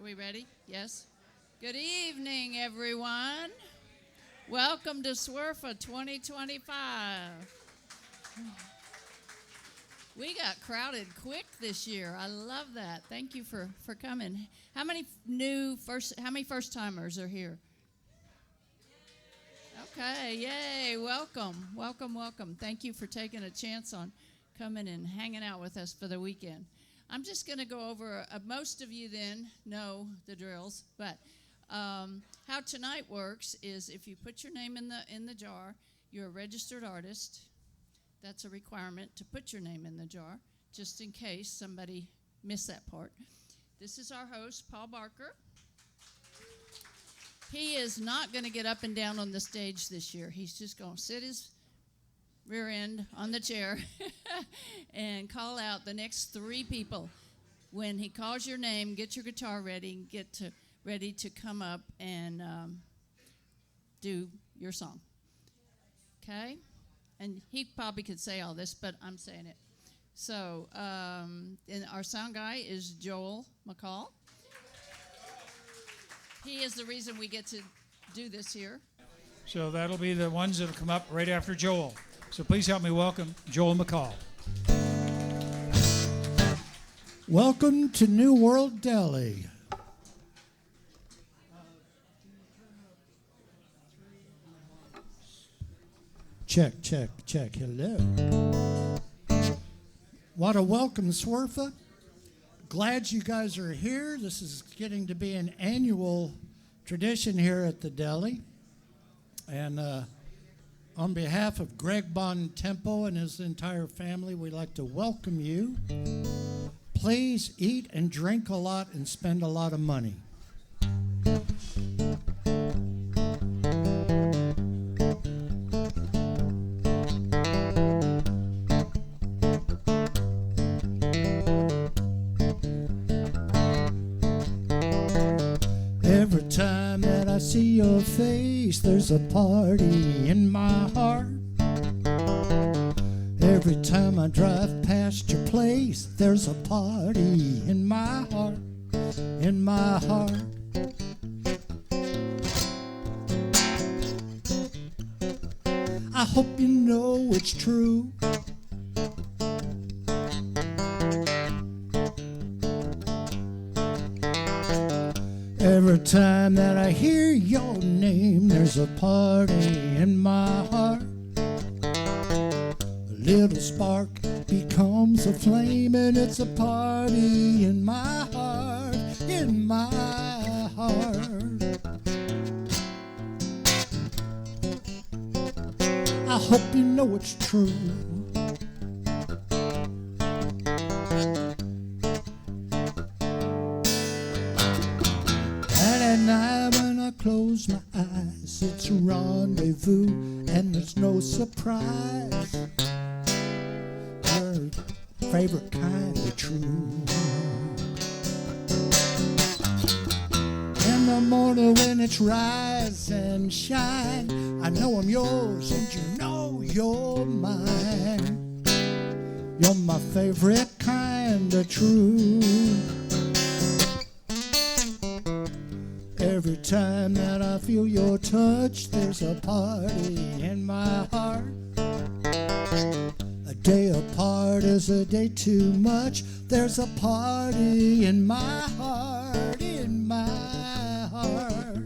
we ready? Yes? Good evening, everyone. Welcome to SWRFA 2025. We got crowded quick this year. I love that. Thank you for coming. How many first timers are here? Okay, yay, welcome. Thank you for taking a chance on coming and hanging out with us for the weekend. I'm just going to go over, most of you then know the drills, but how tonight works is if you put your name in the jar, you're a registered artist. That's a requirement to put your name in the jar, just in case somebody missed that part. This is our host, Paul Barker. He is not going to get up and down on the stage this year. He's just going to sit his rear end on the chair and call out the next three people. When he calls your name, get your guitar ready and get ready to come up and do your song. Okay? And he probably could say all this, but I'm saying it. So, and our sound guy is Joel McCall. He is the reason we get to do this here. So that'll be the ones that'll come up right after Joel. So please help me welcome Joel McCall. Welcome to NeWorlDeli. Check. Hello. Want to welcome SWRFA. Glad you guys are here. This is getting to be an annual tradition here at the deli. And on behalf of Greg Bontempo and his entire family, we'd like to welcome you. Please eat and drink a lot and spend a lot of money. Every time that I see your face, there's a party in my heart. Every time I drive past your place, there's a party in my heart, in my heart. I hope you know it's true. Every time that I hear your name, there's a party in my heart. A little spark becomes a flame, and it's a party in my heart, in my heart. I hope you know it's true. At night when I close my eyes, it's a rendezvous and there's no surprise. Your favorite kind of true. In the morning when it's rise and shine, I know I'm yours and you know you're mine. You're my favorite kind of true. Every time that I feel your touch, there's a party in my heart. A day apart is a day too much. There's a party in my heart, in my heart.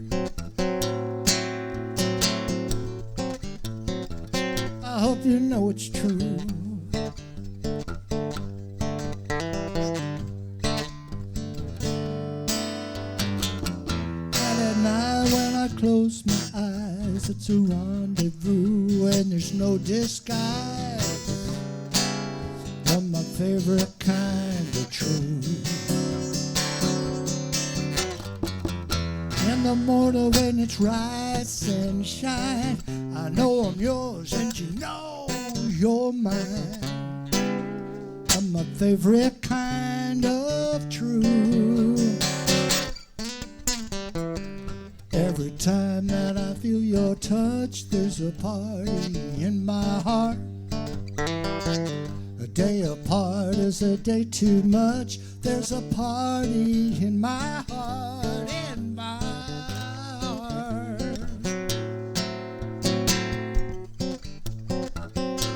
I hope you know it's true. When I close my eyes, it's a rendezvous and there's no disguise. You're my favorite kind of true. In the morning when it's rise and shine, I know I'm yours and you know you're mine. I'm my favorite kind of true. Every time that I feel your touch, there's a party in my heart. A day apart is a day too much. There's a party in my heart, in my heart.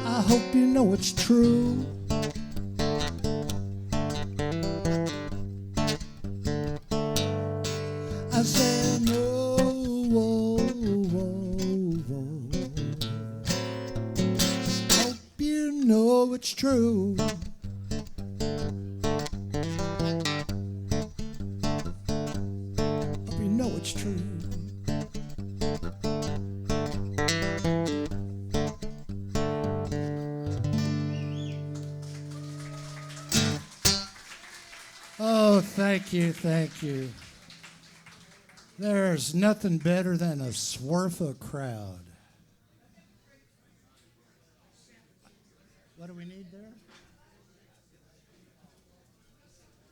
I hope you know it's true. I said no, whoa, whoa, whoa. Hope you know it's true. Hope you know it's true. Oh, thank you, thank you. There's nothing better than a SWRFA crowd. What do we need there?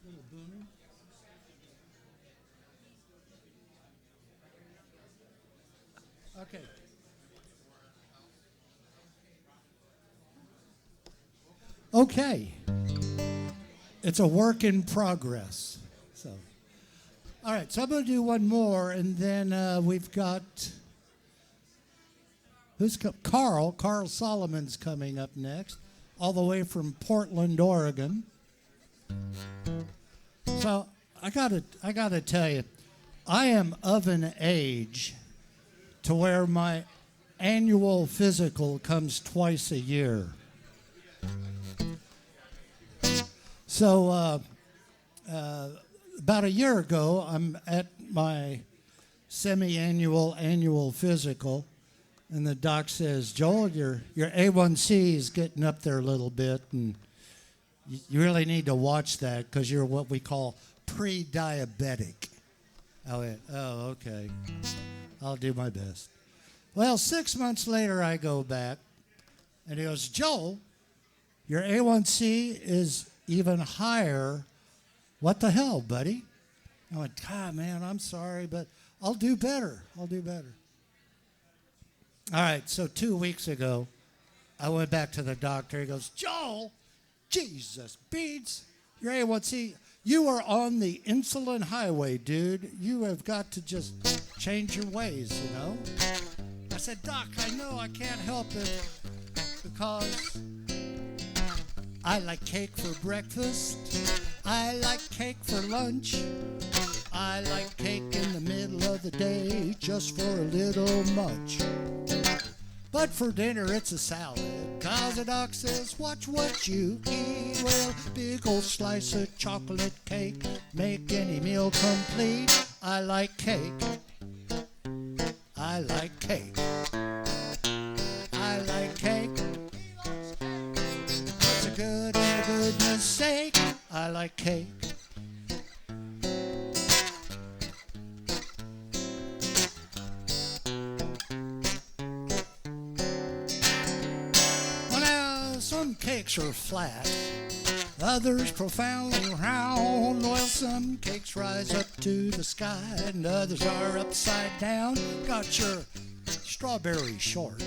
A little booming. Okay. Okay. It's a work in progress. So. All right, so I'm going to do one more, and then we've got, Carl Solomon's coming up next, all the way from Portland, Oregon. So I gotta tell you, I am of an age to where my annual physical comes twice a year. So about a year ago, I'm at my annual physical, and the doc says, Joel, your A1C is getting up there a little bit, and you really need to watch that because you're what we call pre-diabetic. I went, oh, okay. I'll do my best. Well, 6 months later, I go back, and he goes, Joel, your A1C is even higher. What the hell, buddy? I went, God, man, I'm sorry, but I'll do better. I'll do better. All right, so 2 weeks ago, I went back to the doctor. He goes, Joel, Jesus, beads, your A1C, you are on the insulin highway, dude. You have got to just change your ways, you know? I said, Doc, I know I can't help it because I like cake for breakfast. I like cake for lunch. I like cake in the middle of the day just for a little much. But for dinner it's a salad, 'cause the doc says, watch what you eat. Well, big old slice of chocolate cake, make any meal complete. I like cake. I like cake. I like cake. What's a good and a goodness sake? I like cake. Some cakes are flat, others profoundly round. Well, some cakes rise up to the sky and others are upside down. Got your strawberry short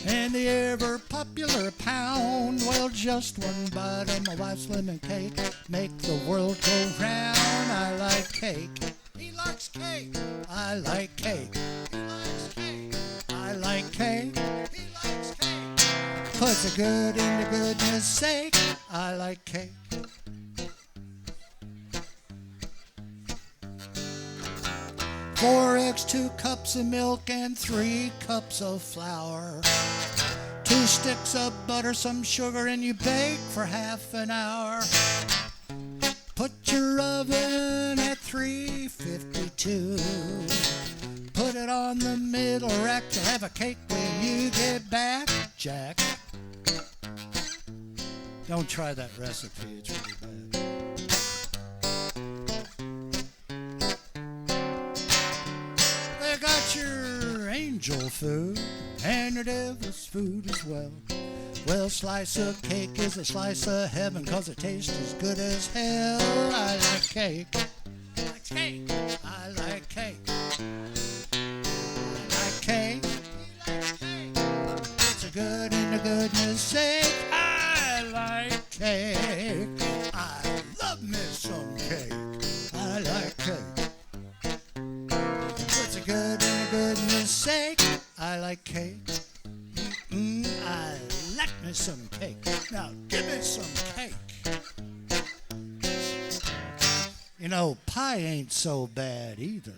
and the ever popular pound. Well, just one bite of my wife's lemon cake make the world go round. I like cake. He likes cake. I like cake. He likes cake. I like cake. He likes cake. What's a good in the goodness sake? I like cake. 4 eggs, 2 cups of milk, and 3 cups of flour. 2 sticks of butter, some sugar, and you bake for half an hour. Put your oven at 352. Put it on the middle rack to have a cake when you get back, Jack. Don't try that recipe, it's really bad. They got your angel food and your devil's food as well. Well, slice of cake is a slice of heaven 'cause it tastes as good as hell. I like cake. I like cake. I like cake. I like cake. He likes cake. It's a good in the goodness sake. I like cake. cake. I love me some cake. I like cake. What's a good and a goodness sake? I like cake. I like me some cake. Now give me some cake. You know, pie ain't so bad either.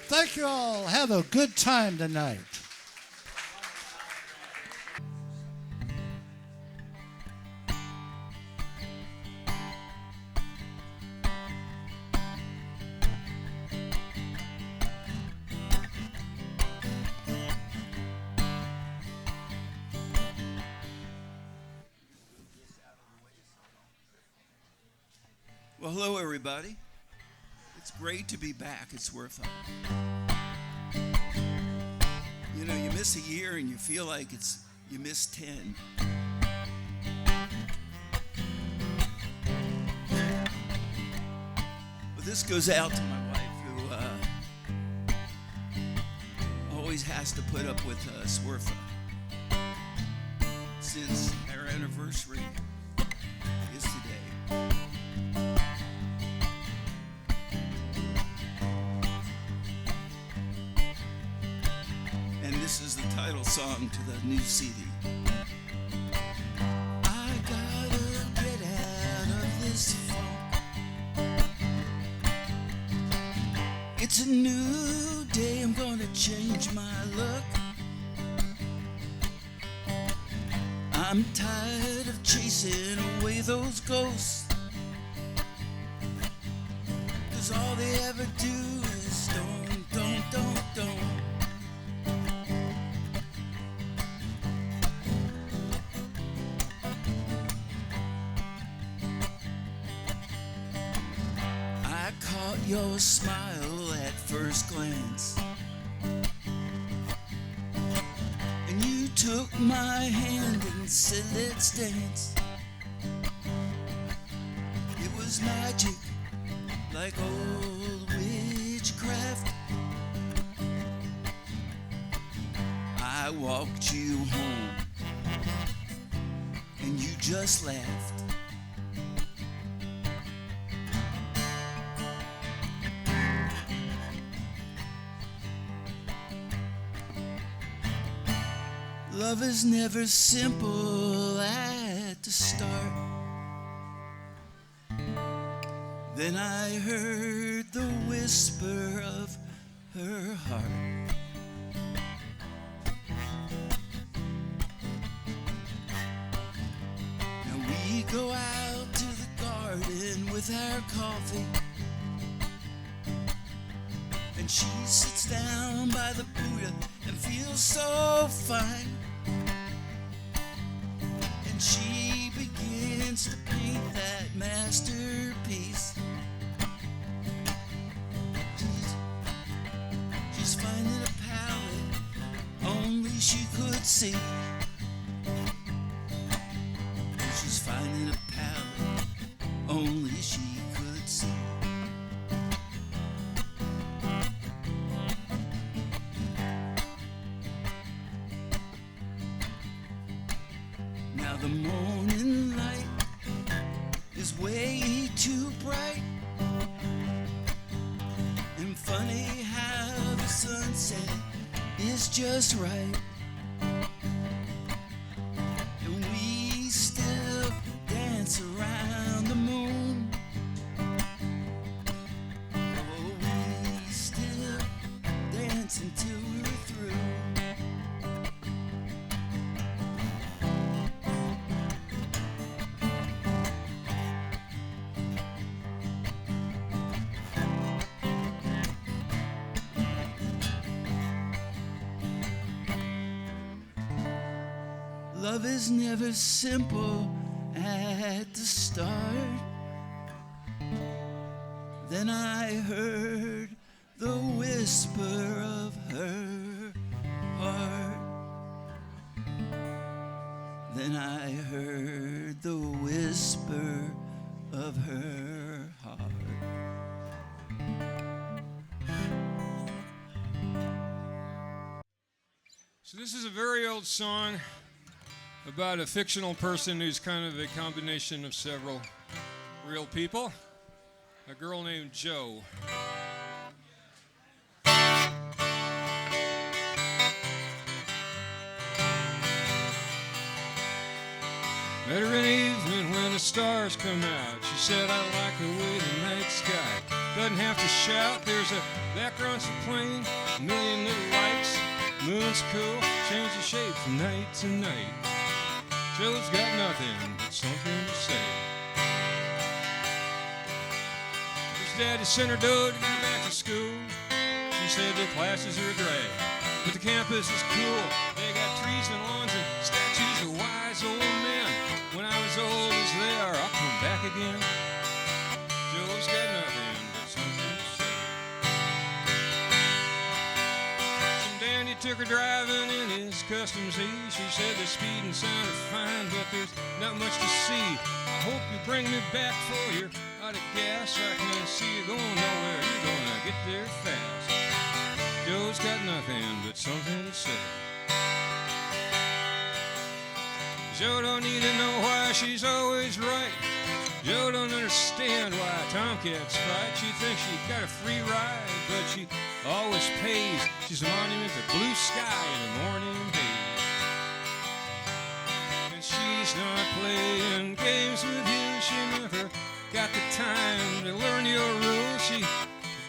Thank you all. Have a good time tonight. Well, hello, everybody. It's great to be back at SWRFA. You know, you miss a year and you feel like you missed 10. But this goes out to my wife, who always has to put up with SWRFA since our anniversary is today. This is the title song to the new CD. I gotta get out of this funk. It's a new day, I'm gonna change my look. I'm tired of chasing away those ghosts, 'cause all they ever do is don't. Your smile at first glance, and you took my hand and said, let's dance. It was magic, like old witchcraft. I walked you home, and you just laughed. Love is never simple at the start. Then I heard the whisper of her heart. Now we go out to the garden with our coffee, and she sits down by the Buddha and feels so fine. And she begins to paint that masterpiece. She's finding a palette only she could see. She's finding a palette only she could see. Now the morning light is way too bright, and funny how the sunset is just right, and we still dance around the moon. Oh, we still dance until we're through. Love is never simple at the start. Then I heard the whisper of her heart. Then I heard the whisper of her heart. So this is a very old song about a fictional person who's kind of a combination of several real people. A girl named Jo. Met her in the evening when the stars come out. She said, I like the way the night sky doesn't have to shout. There's a background so plain, a million little lights. Moon's cool, changes shape from night to night. Joe's got nothing but something to say. His daddy sent her dough to get back to school. She said the classes are a drag, but the campus is cool. They got trees and lawns and statues of wise old men. When I was old as they are, I'll come back again. Joe's got nothing but something to say. Some dandy took her driving in his custom Z. She said the speeding sounded fine, but there's not much to see. I hope you bring me back for you're out of gas. I can't see you going nowhere. You're gonna get there fast. Joe's got nothing but something to say. Joe don't need to know why she's always right. Joe don't understand why tomcats fight. She thinks she got a free ride, but she always pays. She's a monument to blue sky in the morning haze. And she's not playing games with you. She never got the time to learn your rules. She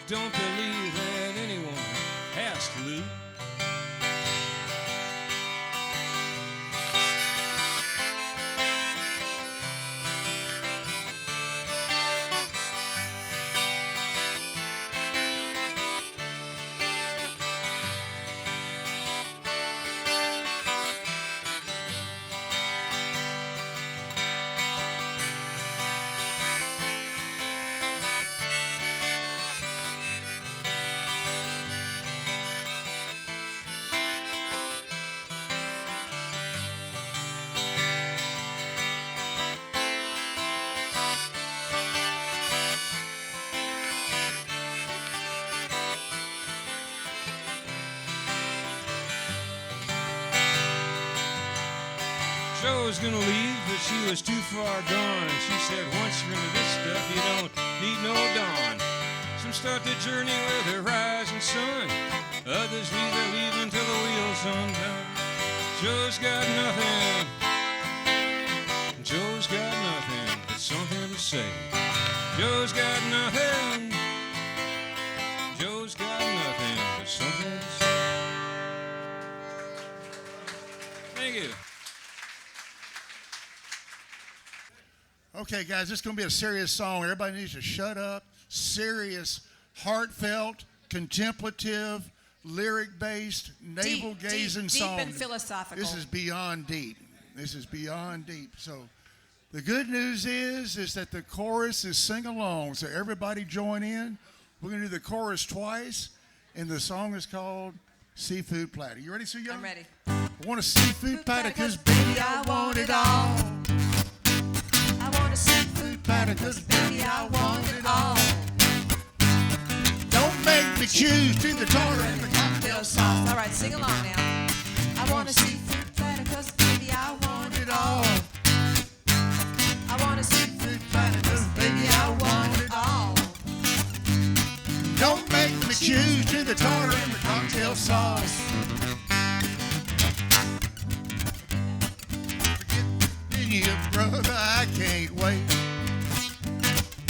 don't believe that anyone has to lose. Joe was gonna leave, but she was too far gone. She said, once you're into this stuff, you don't need no dawn. Some start the journey with the rising sun. Others leave their leaving till the wheels undone. Joe's got nothing. Joe's got nothing but something to say. Joe's got nothing. Joe's got nothing but something to say. Thank you. Okay, guys, this is going to be a serious song. Everybody needs to shut up. Serious, heartfelt, contemplative, lyric-based, navel-gazing song. Deep and philosophical. This is beyond deep. This is beyond deep. So the good news is that the chorus is sing-along. So everybody join in. We're going to do the chorus twice, and the song is called Seafood Platter. You ready, Sue Young? I'm ready. I want a seafood platter because, baby, I want it all. I want a seafood platter because, baby, I want it all. Don't make me choose to the tartar and the cocktail sauce. All right, sing along now. I want a seafood platter because, baby, I want it all. I want a seafood platter because, baby, I want it all. Don't make me choose to the tartar and the cocktail sauce. Forget brother, I can't wait.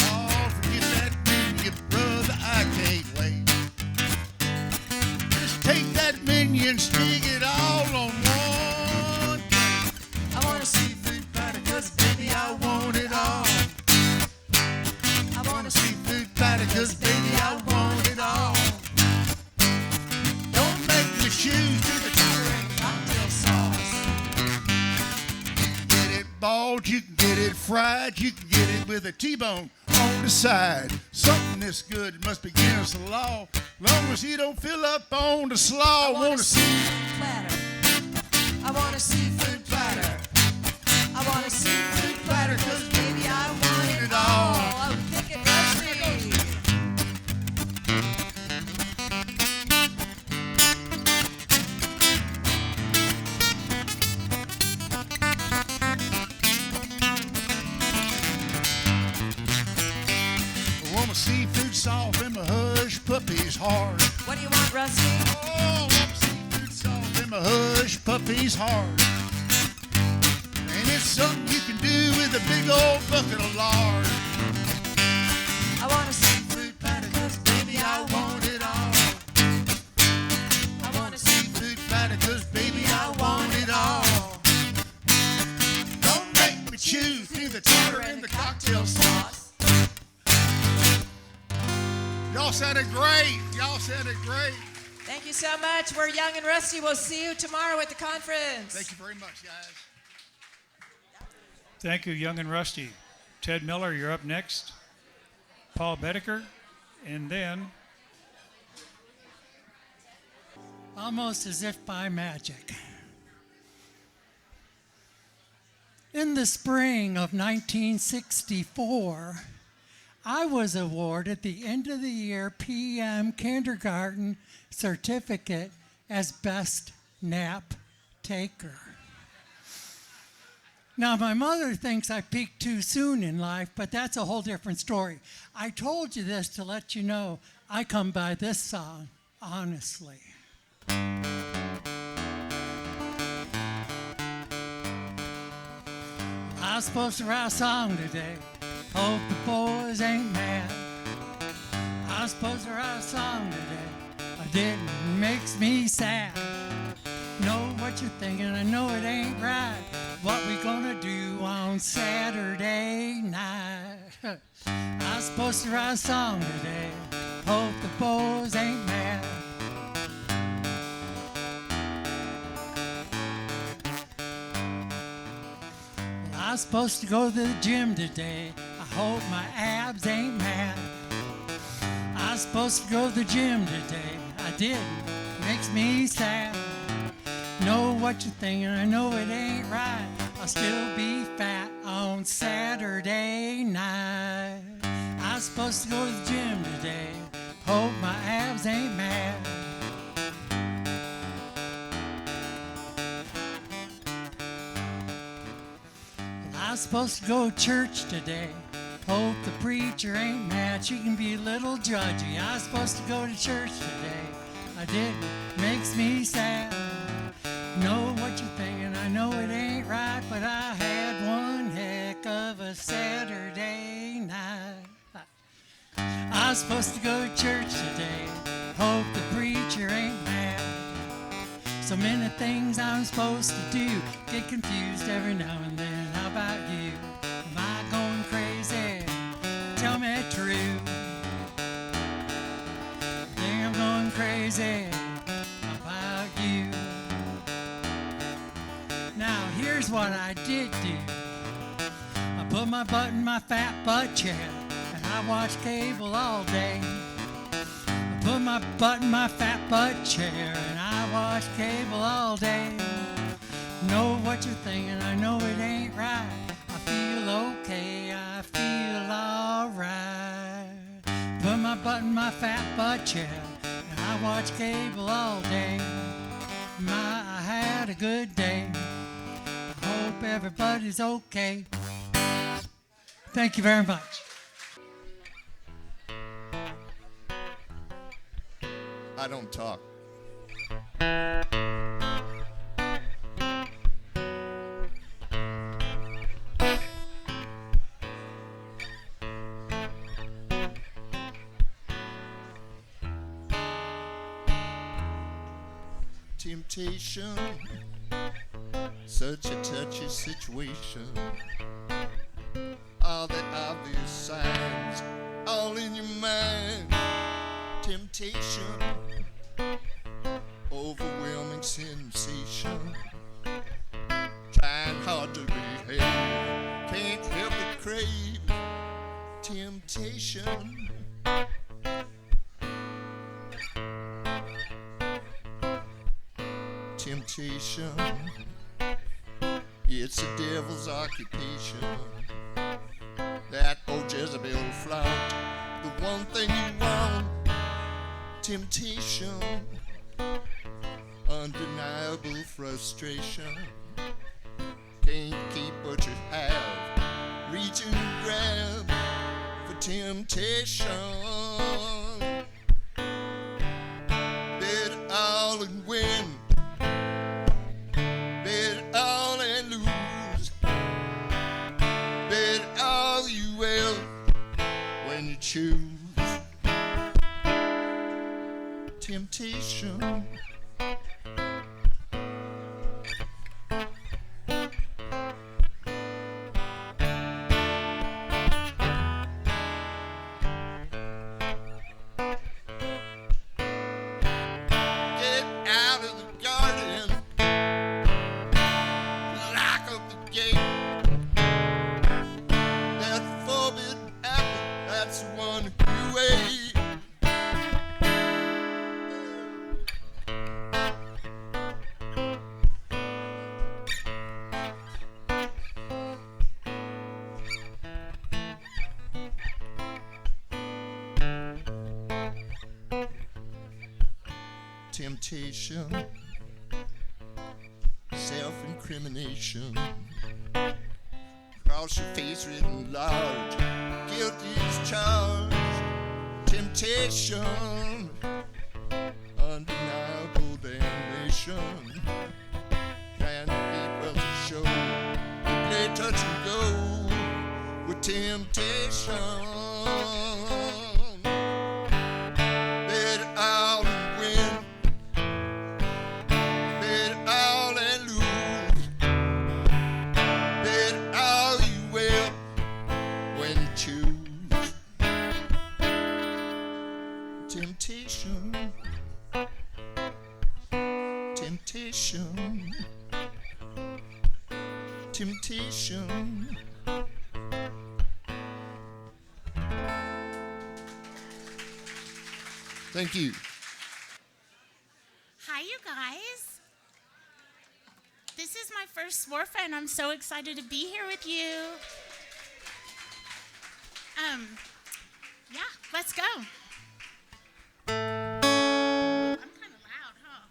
Oh, forget that menu, brother, I can't wait. Just take that menu and stick it all on one plate. I want a seafood platter because, Baby, I want it all. I want a Seafood platter, cause baby, I want it all. Don't make me choose to the tartar and cocktail sauce. Get it balled, you can get it fried, you can get it with a T-bone on the side. Something this good must be against the law. Long as you don't fill up on the slaw. I want a seafood platter. I want a seafood platter. I want a seafood platter because, baby, I want it all. Oh, pick it, Rusty. hard. What do you want, Rusty? Oh, seafood salt in my hush puppy's heart. And it's something you can do with a big old bucket of lard. I want a seafood platter, 'cause baby, I want it all. I want a seafood platter, 'cause baby, I want it all. Don't make me choose between the tartar and the cocktail sauce. Y'all sounded great. Y'all sounded great. Thank you so much. We're Young and Rusty. We'll see you tomorrow at the conference. Thank you very much, guys. Thank you, Young and Rusty. Ted Miller, you're up next. Paul Bedecker, and then Almost as if by magic. In the spring of 1964, I was awarded the end of the year PM Kindergarten certificate as best nap taker. Now, my mother thinks I peaked too soon in life, but that's a whole different story. I told you this to let you know I come by this song honestly. I was supposed to write a song today. Hope the boys ain't mad. I was supposed to write a song today. I didn't. It makes me sad. Know what you're thinking. I know it ain't right. What we gonna do on Saturday night? I was supposed to write a song today. Hope the boys ain't mad. I was supposed to go to the gym today. I hope my abs ain't mad. I was supposed to go to the gym today. I didn't. Makes me sad. Know what you're thinking. I know it ain't right. I'll still be fat on Saturday night. I was supposed to go to the gym today. Hope my abs ain't mad. I was supposed to go to church today. Hope the preacher ain't mad. She can be a little judgy. I was supposed to go to church today. I didn't. Makes me sad. Know what you're thinking. I know it ain't right, but I had one heck of a Saturday night. I was supposed to go to church today. Hope the preacher ain't mad. So many things I'm supposed to do. Get confused every now and then. How about you? Am I going crazy? Tell me true. Think I'm going crazy? How about you? Now here's what I did do. I put my butt in my fat butt chair and I watched cable all day. I put my butt in my fat butt chair and I watched cable all day. Know what you're thinking, I know it ain't right. I feel okay, I feel alright. Put my butt in my fat butt chair and I watched cable all day. I had a good day. Hope everybody's okay. Thank you very much. I don't talk. Temptation, such a touchy situation. All the obvious signs, all in your mind. Temptation, overwhelming sensation. Trying hard to behave, can't help but crave. Temptation. Temptation, it's the devil's occupation. That old Jezebel flaunt, the one thing you want. Temptation, undeniable frustration. Can't keep what you have, reaching to grab for temptation. Get out of the garden, lock up the gate. That forbidden apple, that's the one you ate. Temptation, self-incrimination, cross your face written large, guilty as charged. Temptation, undeniable damnation, trying to get well to show, we play touch and go with temptation. Bet all and win, bet all and lose, bet all you will when you choose. Temptation, temptation, temptation. Thank you. Hi, you guys. This is my first SWRFA, and I'm so excited to be here with you. Yeah, let's go. Ooh, I'm kind of loud, huh?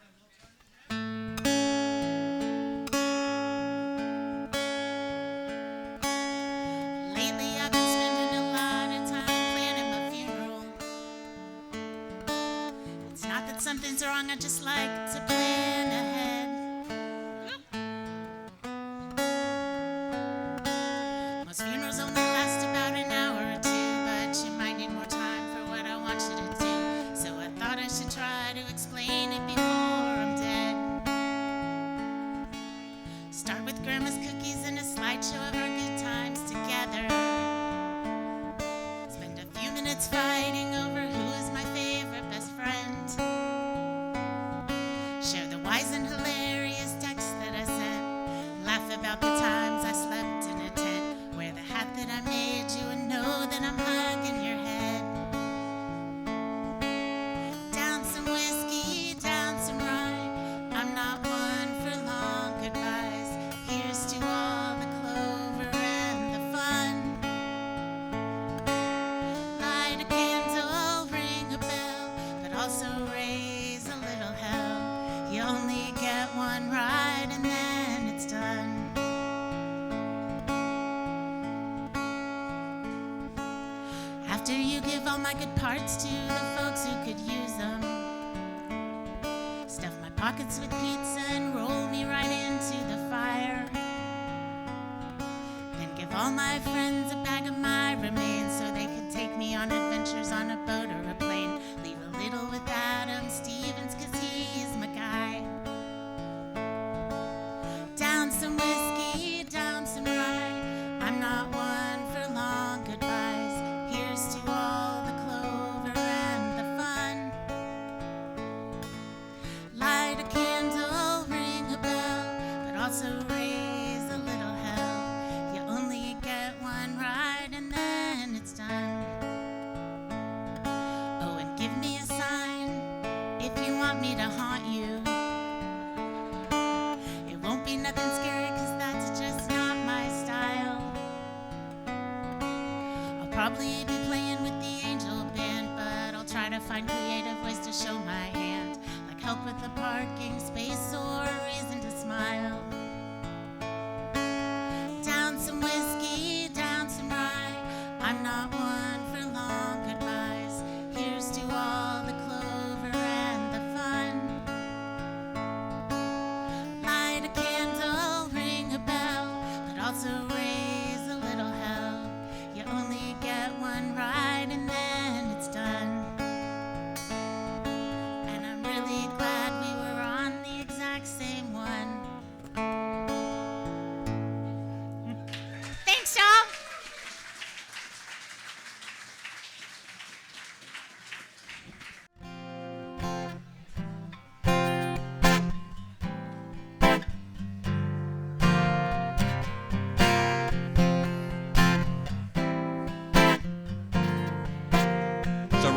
Lately, I've been spending a lot of time planning my funeral. It's not that something's wrong, I just like to plan ahead. Most funerals only last about an hour or two, but you might need more time for what I want you to do. So I thought I should try to explain it before I'm dead. Start with grandma's cookies and a slideshow of our good times together. Spend a few minutes fighting over who's my favorite best friend. Share the wise and hilarious texts that I sent. Laugh about the times I slept in a tent. Wear the hat that I made you and know that I'm hugging your head. Down some whiskey, down some rye. I'm not one for long goodbyes. Here's to all the clover and the fun. Light a candle, ring a bell, but also raise a little hell. You only get one ride and then it's done. After you give all my good parts to the folks who could use them, stuff my pockets with pizza and roll me right into the fire. Then give all my friends a bag of my remains so they could take me on adventures on a boat or a plane. Leave a little with Adam Stevens 'cause he's my guy. Down some whiskey, down some rye. I'm not one for long goodbyes. Here's to all the clover and the fun. Light a candle, ring a bell, but also raise a little hell. You only get one ride and then it's done. Oh, and give me a sign if you want me to haunt you. It won't be nothing scary 'cause that's just not my style. I'll probably be playing with the angel band, but I'll try to find creative ways to show my hand, like help with the parking space or a reason to smile. Down some whiskey, down some rye. I'm not one for long goodbyes. Here's to all the clover and the fun. Light a candle, ring a bell, but also raise a little hell. You only get one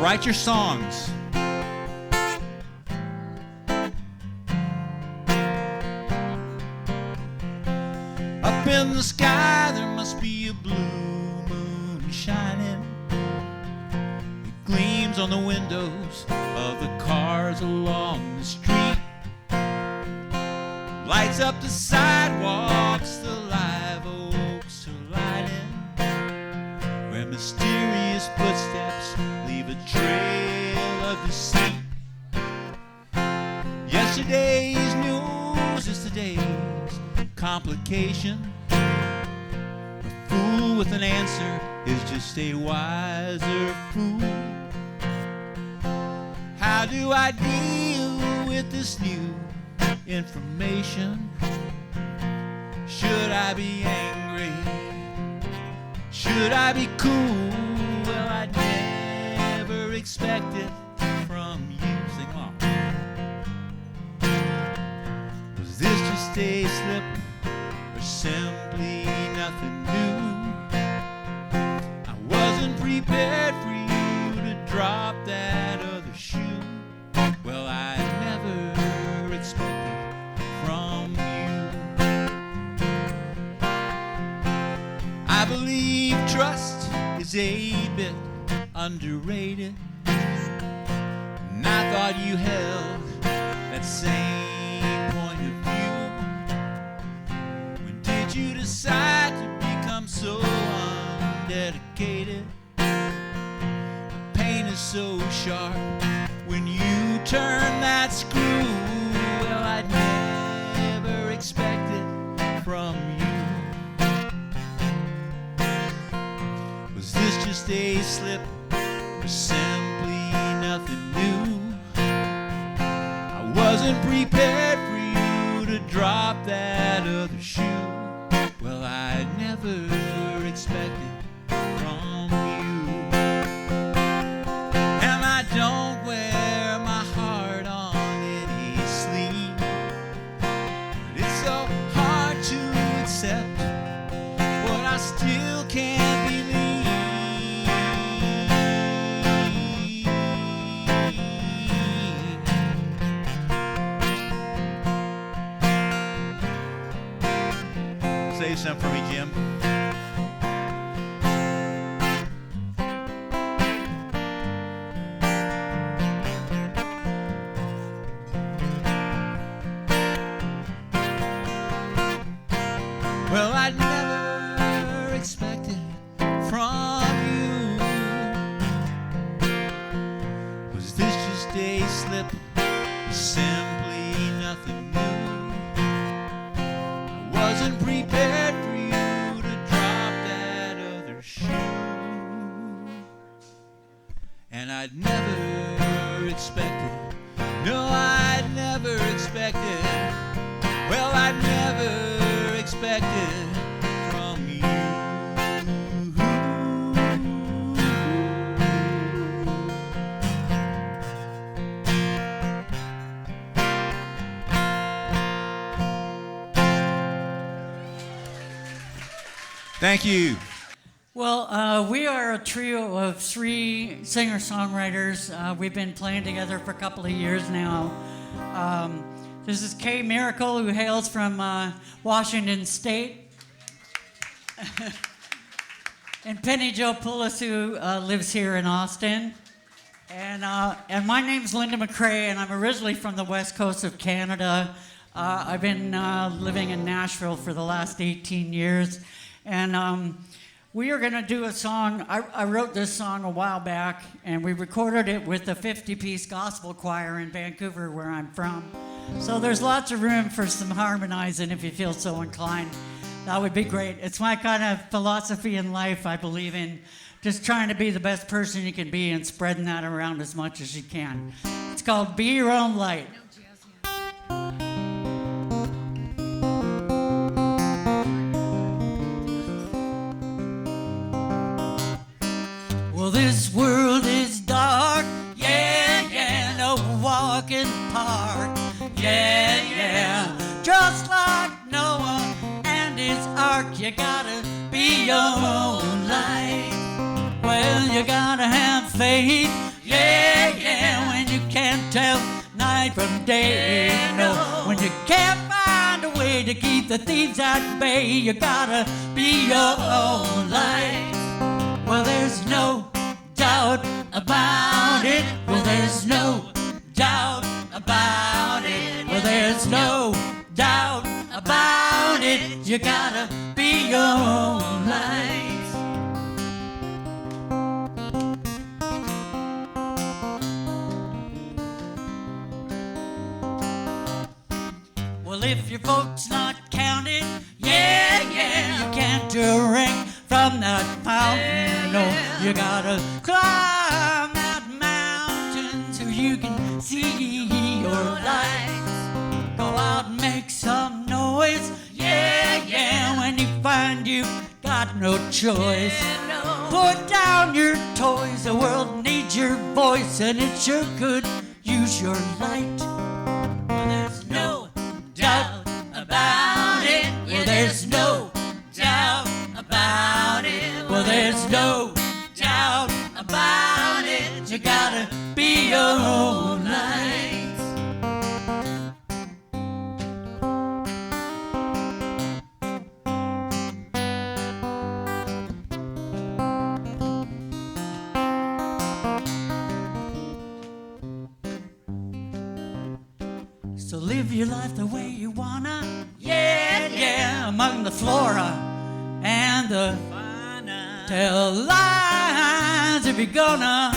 write your songs. Up in the sky there must be a blue moon shining. It gleams on the windows of the cars along the street. Lights up the sidewalks, the live oaks are lighting, where mysterious footsteps leave a trail of deceit. Yesterday's news is today's complication. A fool with an answer is just a wiser fool. How do I deal with this new information? Should I be angry? Should I be cool? Well, I never expected from you. Sing along. Was this just a slip or simply nothing new? I wasn't prepared for you to drop that other shoe. Well, I never expected from you. I believe trust is a bit underrated, and I thought you held that same point of view. When did you decide to become so undedicated? The pain is so sharp when you turn that screw. Well, I'd never expected from you. Was this just a slip or simply nothing new? I wasn't prepared for you to drop that other shoe. Well, I never expected from you. And I don't wear my heart on any sleeve, but it's so hard to accept what I still can't believe. Say something for me, Jim. Well, I'd never expected from you. Was this just a slip? Simply nothing new. I wasn't prepared for you to drop that other shoe. And I'd never expected, no, I'd never expected, well, I'd never expected from you. Thank you. Well, we are a trio of 3 singer-songwriters. We've been playing together for a couple of years now. This is Kay Miracle, who hails from Washington State. And Penny Jo Poulos, who lives here in Austin. And my name's Linda McCrae, and I'm originally from the west coast of Canada. I've been living in Nashville for the last 18 years. And we are going to do a song. I wrote this song a while back, and we recorded it with the 50-piece gospel choir in Vancouver, where I'm from. So there's lots of room for some harmonizing if you feel so inclined. That would be great. It's my kind of philosophy in life. I believe in just trying to be the best person you can be and spreading that around as much as you can. It's called Be Your Own Light. Well, this world is dark, yeah, yeah, no walking park, yeah, yeah. Just like Noah and his ark, you gotta be your own light. Well, you gotta have faith, yeah, tell night from day. No, when you can't find a way to keep the thieves at bay, you gotta be your own light. Well, there's no doubt about it. Well, there's no doubt about it. Well, there's no doubt about it. You gotta be your own light. Well, if your vote's not counted, yeah, you can't drink from that fountain. No, you gotta climb that mountain so you can see your lights. Go out and make some noise, yeah, when you find you've got no choice. Put down your toys, the world needs your voice, and it sure could use your light. Well, there's no doubt about it. Well, there's no doubt about it. Well, there's no doubt about it. You gotta be your own light. So live your life the way you wanna, yeah, among the flora and the fauna. Tell lies if you're gonna.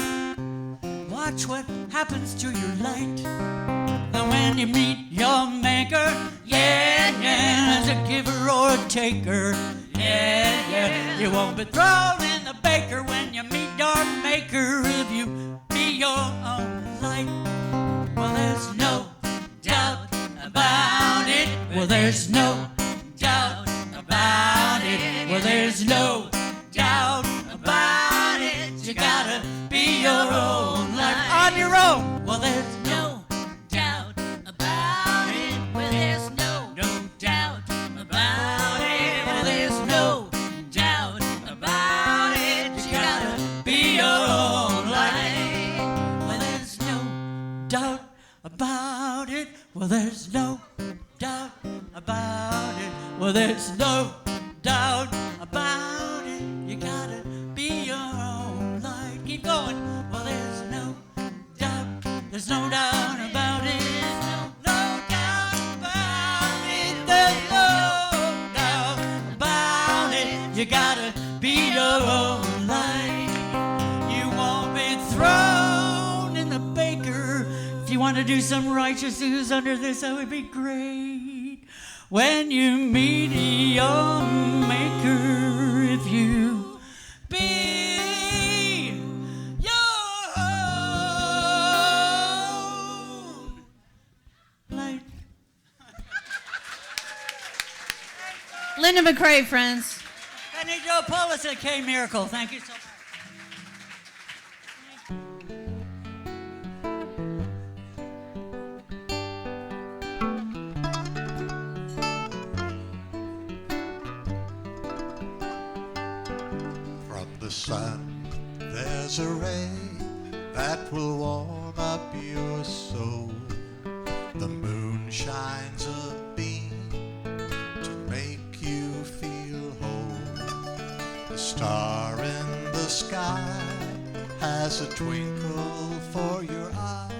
Watch what happens to your light. And when you meet your maker, yeah, as a giver or a taker, yeah, you won't be thrown in the baker when you meet your maker if you be your own light. Well, there's no doubt about it. Well, there's no doubt about it. Well, there's no doubt about it. You gotta be your own life on your own. Well, there's no doubt about it. Well, there's no doubt about it. Well, there's no doubt about it. You gotta be your own life. Well, there's no doubt about it. Well, there's no doubt about it. Well, there's no doubt about it. You gotta be your own light. Keep going. Well, there's no doubt. There's no doubt about it. No doubt about it. There's no doubt about it. You gotta be your own light. You won't be thrown in the baker. If you want to do some righteous news under this, that would be great. When you meet your maker, if you be your own light. Linda McCrae, friends. Benny Joe Polis at K Miracle. Thank you so much. From the sun, there's a ray that will warm up your soul. The moon shines a beam to make you feel whole. The star in the sky has a twinkle for your eye,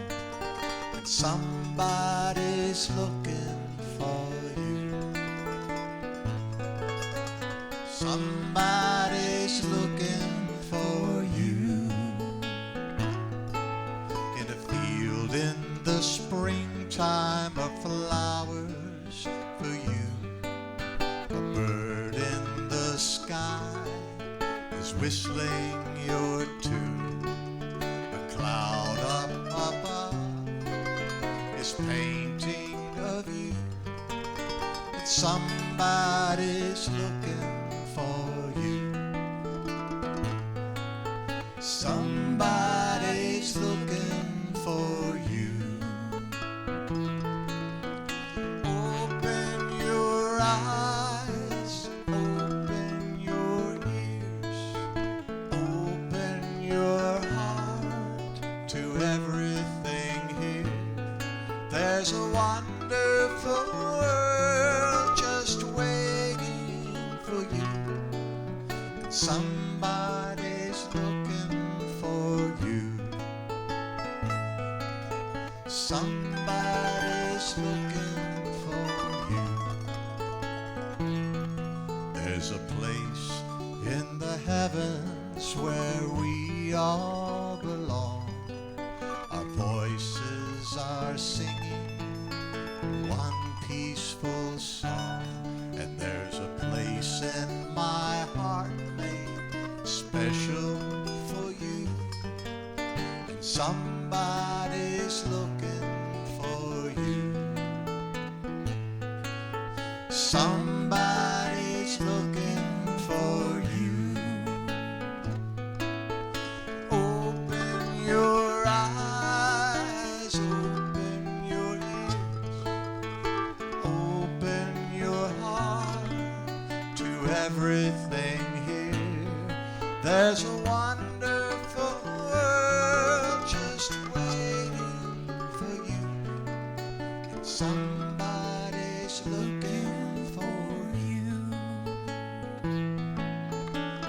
and somebody's looking for you. Somebody's looking for you. In a field in the springtime of flowers for you. A bird in the sky is whistling your tune. A cloud up above is painting of you. And somebody's looking for you. Somebody's looking for you. Open your eyes, open your ears, open your heart to everything here. wonderful world just waiting for you. And somebody's looking for you. Somebody's looking for you. There's a place in the heavens where we all belong. Our voices are singing one peaceful song. And there's a place in my heart made special for you. And somebody's looking for you. Somebody's looking for you. Open your eyes, open your ears, open your heart to everything here. There's a wonderful world just waiting for you. And somebody's looking for you.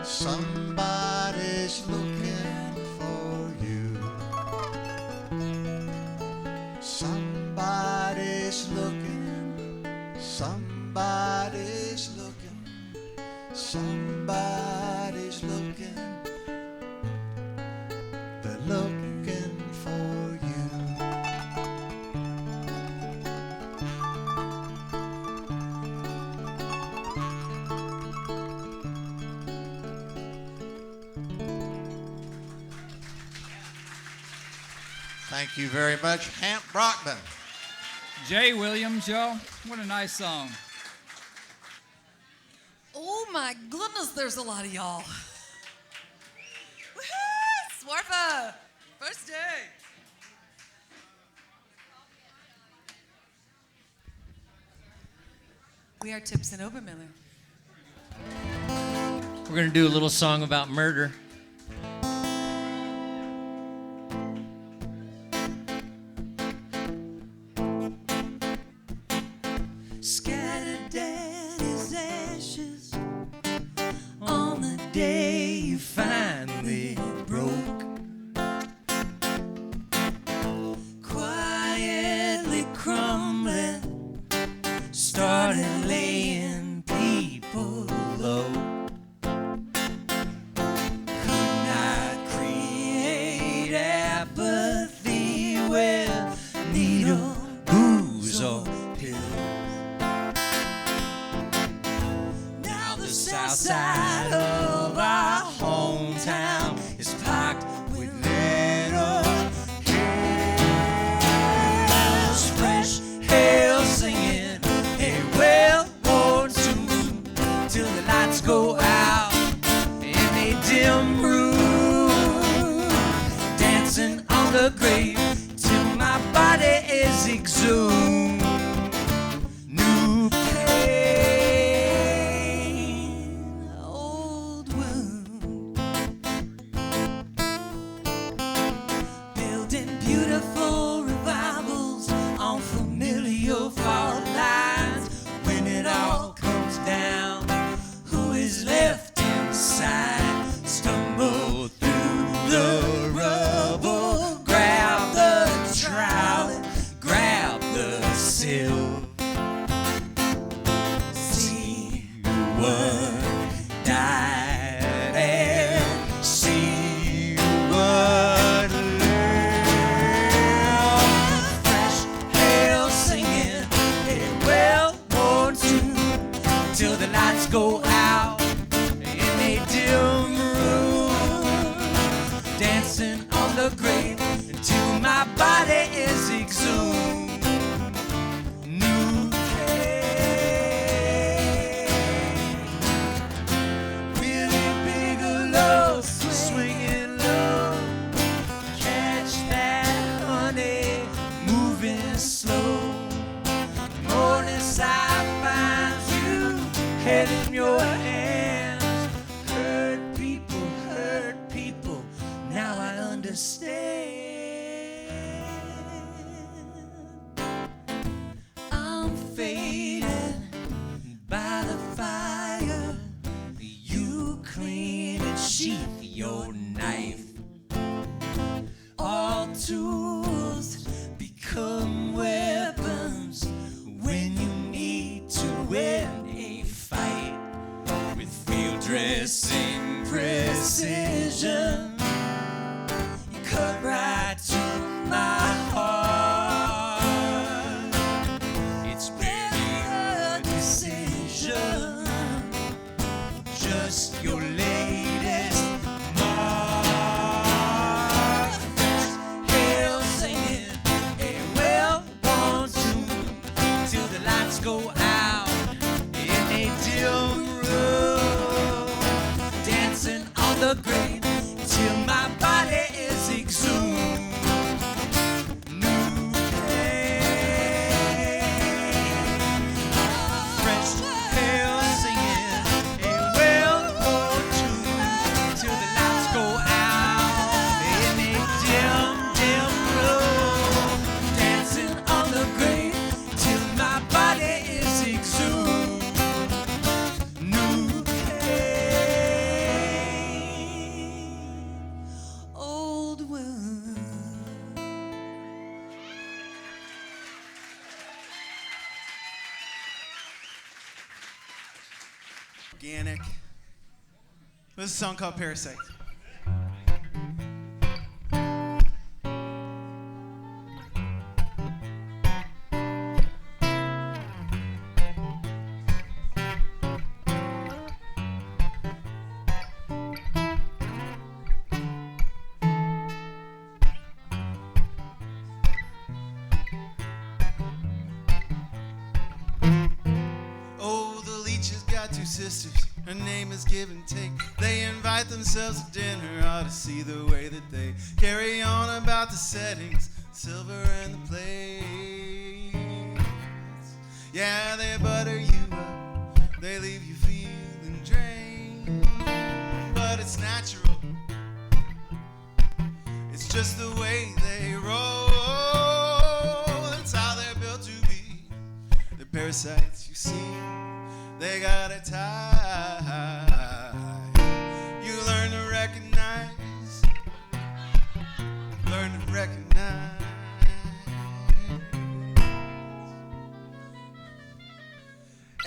Somebody's looking for you. Somebody's looking. Somebody's looking. Somebody's looking. They're looking for you. Thank you very much, Hamp Brockman. Jay Williams, y'all. What a nice song. Oh my goodness, there's a lot of y'all. Woohoo! SWRFA! First day. We are Tips and Obermiller. We're going to do a little song about murder. Scattered daddy's ashes on the day you finally broke. Quietly crumbling, started laying people low. Could not create apathy with needle, booze, or pills. Now the south side of our hometown is packed with little hills. Fresh hail singing a well-worn tune till the lights go out in a dim room. Dancing on the grave till my body is exhumed. New pain, old wound. Building beautiful revivals on familiar fault lines. When it all comes down, who is left inside? Stumble through the rubble, grab the trowel, grab the sill. See what died and see what lived. Fresh hail singing a well-worn tune till the lights go out in a dim room. Dancing on the grave until my body is exhumed. New pain, really big low, swinging low. Catch that honey, moving slow. Morning side finds you, head in your hands. Hurt people, now I understand. I'm go out in a dim room, dancing on the grave till my body is exhumed. New day, French hell singing a well-known tune till the lights go out in a dim, dim room, dancing on the grave till my body is exhumed. New old wound. Organic. This is a song called Parasite. Oh, the leeches got two sisters. Her name is Give and Take. They invite themselves to dinner, ought to see the way that they carry on about the settings, silver and the plates. Yeah, they butter you up, they leave you feeling drained. But it's natural, it's just the way they roll. That's how they're built to be. They're parasites, you see. They got a tie. You learn to recognize. Learn to recognize.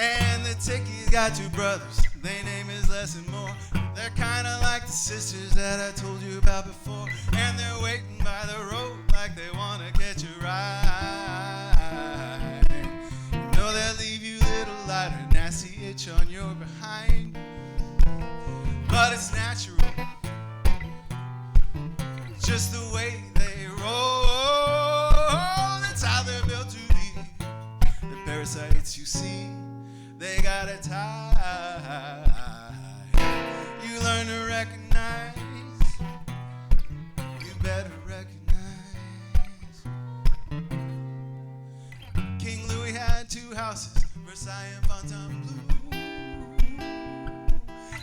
And the Ticky's got two brothers. Their name is less and more. They're kinda like the sisters that I told you about before. And they're waiting by the road like they wanna get you right. You know they'll leave you little lighter, nasty itch on your behind. But it's natural, just the way they roll. That's how they're built to be. The parasites you see, they got a tie. You learn to recognize. You better recognize. King Louis had two houses, Versailles and Fontainebleau.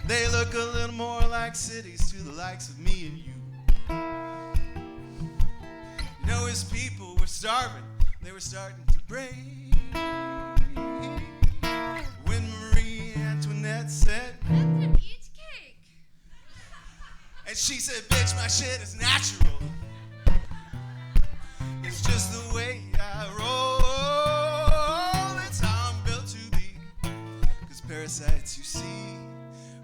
They look a little more like cities to the likes of me and you. You know, his people were starving, they were starting to break. When Marie Antoinette said, Eat cake. and she said, bitch, my shit is natural. It's just the way I roll. It's how I'm built to be. 'Cause parasites, you see,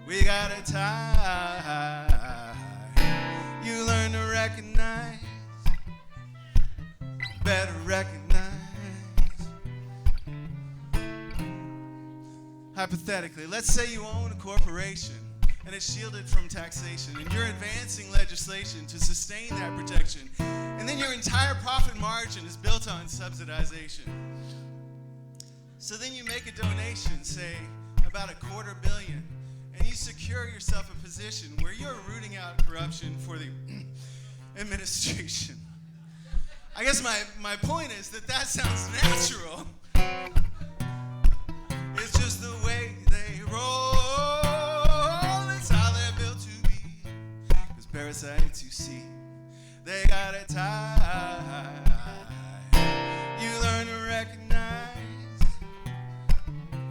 we got a tie. You learn to recognize. Better recognize. Hypothetically, let's say you own a corporation and it's shielded from taxation, and you're advancing legislation to sustain that protection, and then your entire profit margin is built on subsidization. So then you make a donation, say about $250 million, and you secure yourself a position where you're rooting out corruption for the administration. I guess my point is that sounds natural. It's just the way they roll. It's how they're built to be. 'Cause parasites, you see, they got a tie. You learn to recognize.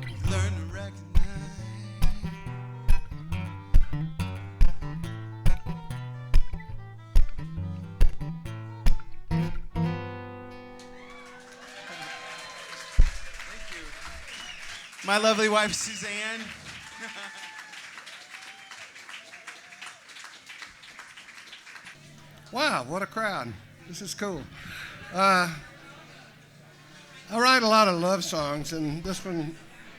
You learn to recognize. My lovely wife, Suzanne. Wow, what a crowd. This is cool. I write a lot of love songs, and this one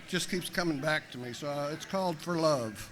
just keeps coming back to me, so it's called For Love.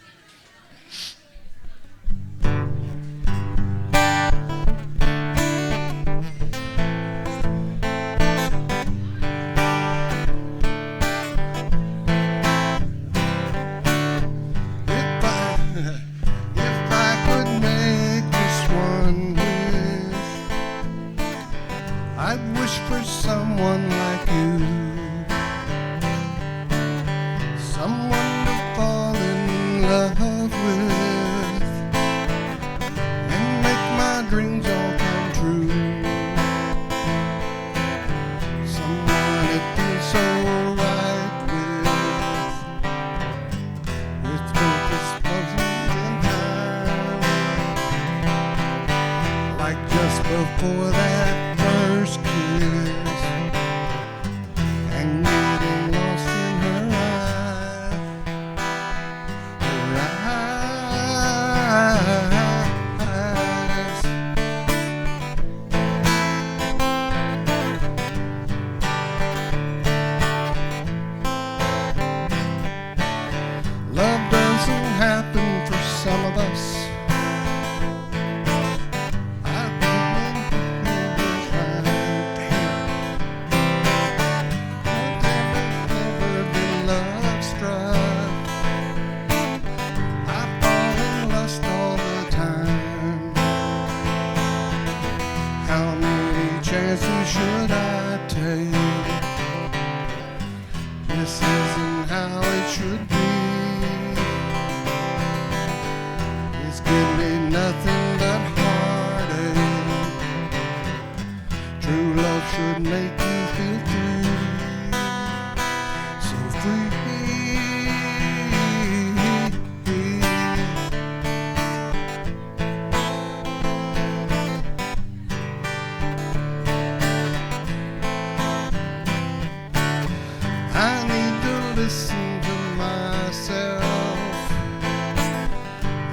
I need to listen to myself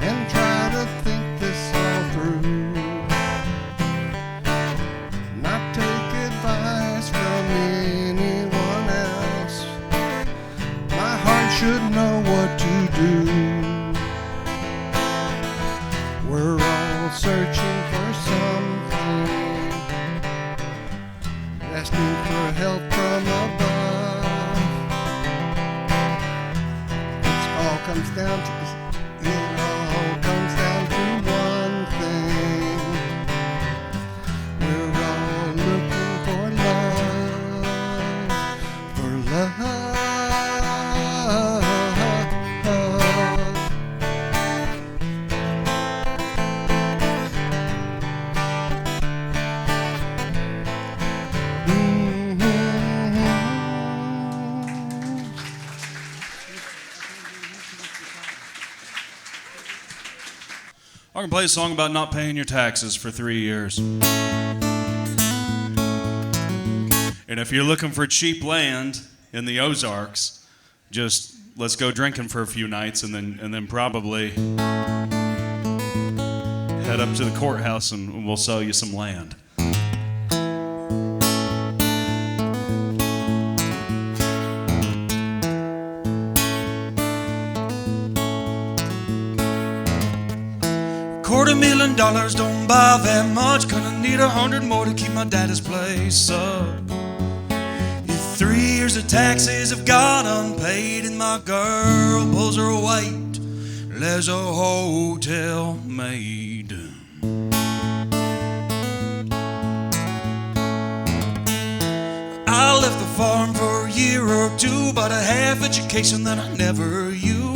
and try to think this all through. Not take advice from anyone else. My heart should know what to do. We're all searching for something, asking for help from above. It all comes down to one thing. We're all looking for love, for love. I can play a song about not paying your taxes for 3 years. And if you're looking for cheap land in the Ozarks, just let's go drinking for a few nights and then probably head up to the courthouse and we'll sell you some land. $250,000 don't buy that much. Gonna need 100 more to keep my daddy's place up. If 3 years of taxes have gone unpaid and my girl pulls her weight, there's a hotel made. I left the farm for a year or two, bought a half education that I never used.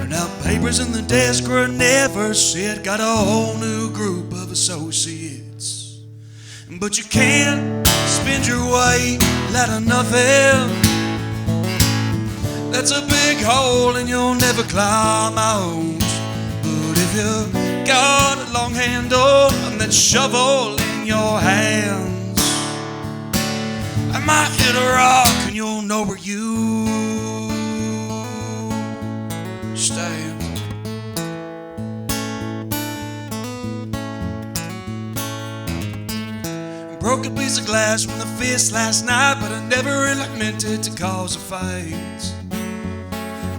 Now papers in the desk where I never sit, got a whole new group of associates. But you can't spend your way out of nothing. That's a big hole and you'll never climb out. But if you got a long handle and that shovel in your hands, I might hit a rock and you'll know where you stand. Broke a piece of glass from the fist last night, but I never really meant it to cause a fight.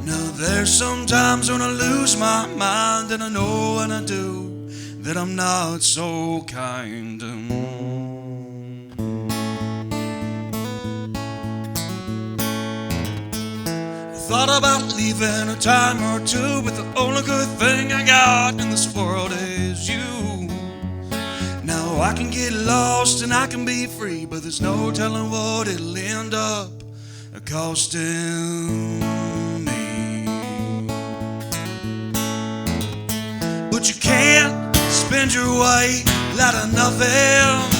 Now there's some times when I lose my mind, and I know when I do that I'm not so kind. Thought about leaving a time or two, but the only good thing I got in this world is you. Now I can get lost and I can be free, but there's no telling what it'll end up costing me. But you can't spend your way out of nothing.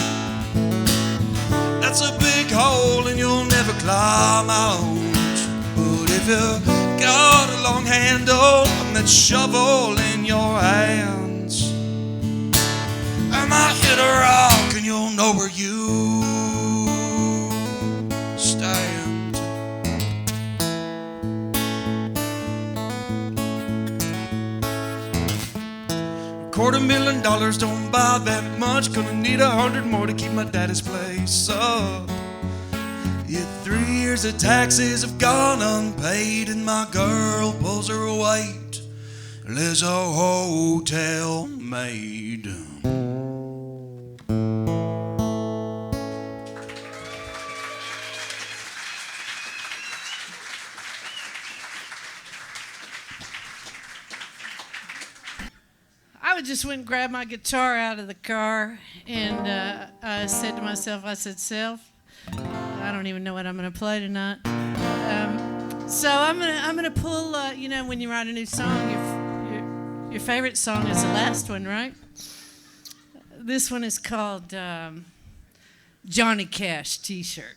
That's a big hole and you'll never climb out. But if you got a long handle and that shovel in your hands, I might hit a rock and you'll know where you stand. $250,000 don't buy that much. Gonna need 100 more to keep my daddy's place up. Yeah, 3 years of taxes have gone unpaid and my girl pulls her weight. There's a hotel made. I just went and grabbed my guitar out of the car, and I said to myself, I said, Self, I don't even know what I'm going to play tonight. So I'm gonna pull, you know, when you write a new song, your favorite song is the last one, right? This one is called Johnny Cash T-shirt.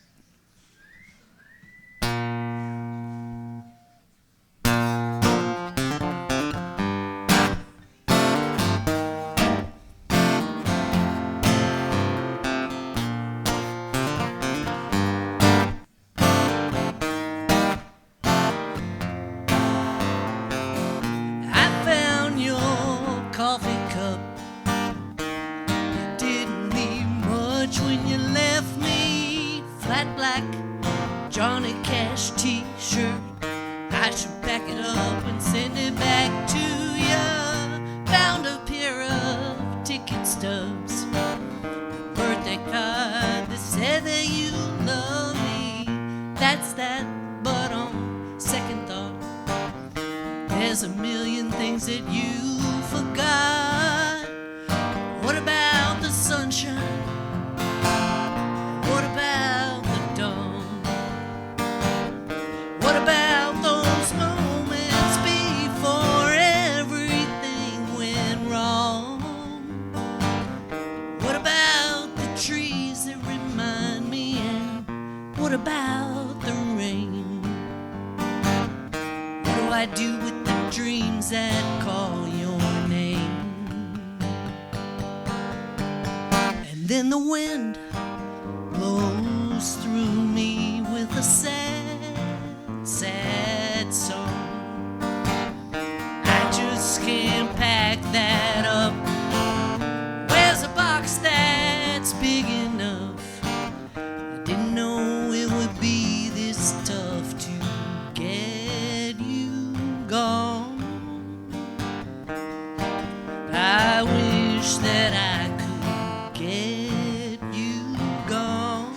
Johnny Cash t-shirt. I should pack it up and send it back to you. Found a pair of ticket stubs, birthday card that said that you love me. That's that, but on second thought, there's a million things that you forgot. What about the sunshine? What about the dawn? What about those moments before everything went wrong? What about the trees that remind me? And what about the rain? What do I do with the dreams that call your name? And then the wind blows through me with a sad, sad song. I just can't pack that up. Where's a box that's big enough? I didn't know it would be this tough to get you gone. I wish that I could get you gone.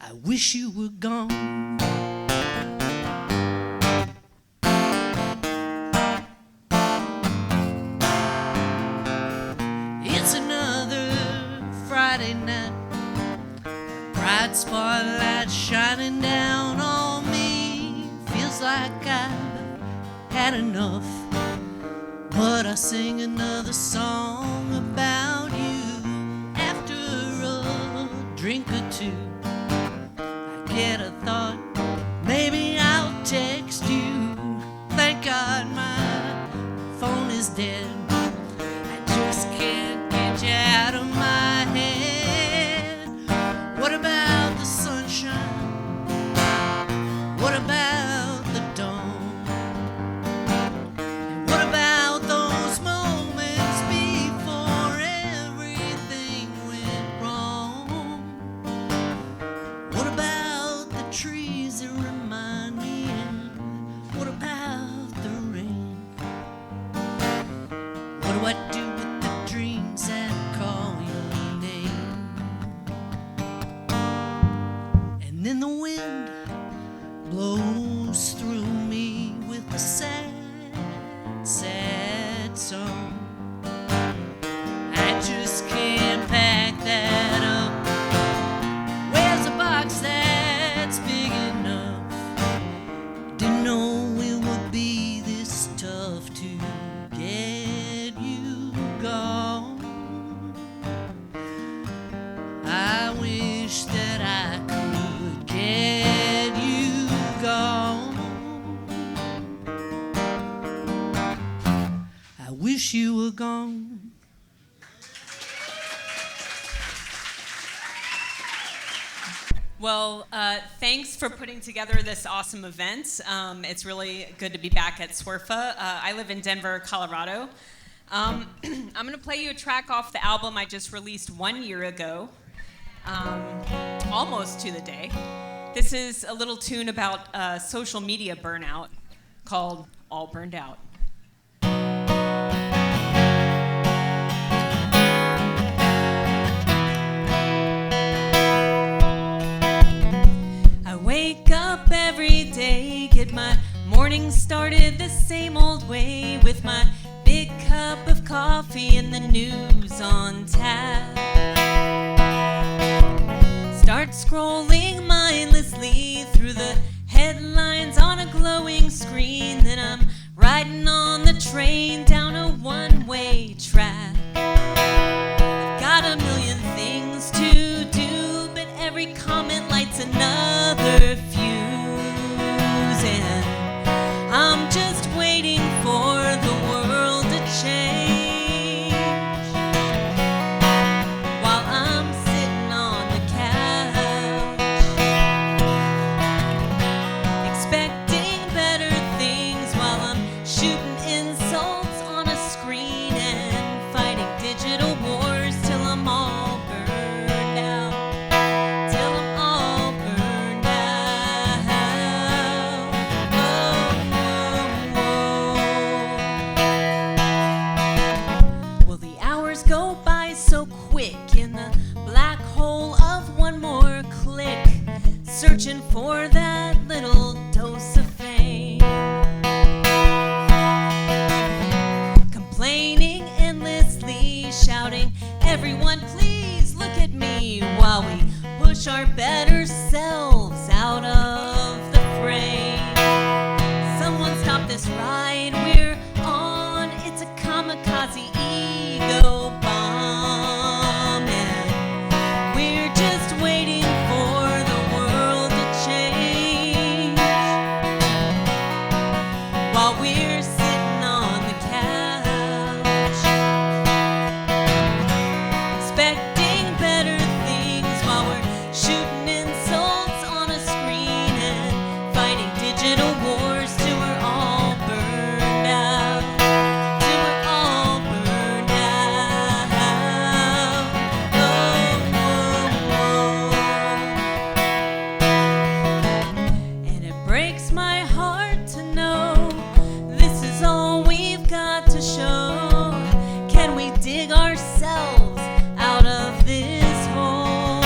I wish you were gone. It's another Friday night, bright spotlight shining down on me. Feels like I've had enough, but I sing another song about you. After a drink or two, I get a thought, maybe I'll text you. Thank God my phone is dead. I just can't get you out of my head. What about the sunshine? What about the dawn? And what about those moments before everything went wrong? What about the trees that remind me? And what about the rain? What do I do with the dreams that call your name? And then the wind blows through me with a sad, sad song. I just can't pack that up. Where's a box that's big enough? Didn't know it would be this tough to get you gone. I wish that I could get you gone. I wish you were gone. Well, thanks for putting together this awesome event. It's really good to be back at SWRFA. I live in Denver, Colorado. I'm going to play you a track off the album I just released 1 year ago, almost to the day. This is a little tune about social media burnout called All Burned Out. I wake up every day, get my morning started the same old way with my big cup of coffee and the news on tap. Start scrolling mindlessly through the headlines on a glowing screen. Then I'm riding on the train down a one-way track. I've got a million things to do, but every comment lights another fuse. And I'm just waiting for the world to change while I'm sitting on the couch, expecting better things while I'm shooting insults on a screen and fighting searching for that little dose of fame. Complaining endlessly, shouting, everyone please look at me, while we push our better selves out of the frame. Someone stop this ride we're on, it's a kamikaze ego bomb, and we're just waiting for the world to change, while we're sitting on the couch, expecting better things, while we're shooting insults on a screen and fighting digital wars till we're all burned out, till we're all burned out. And it breaks my heart to know this is all we've got to show. Can we dig ourselves out of this hole?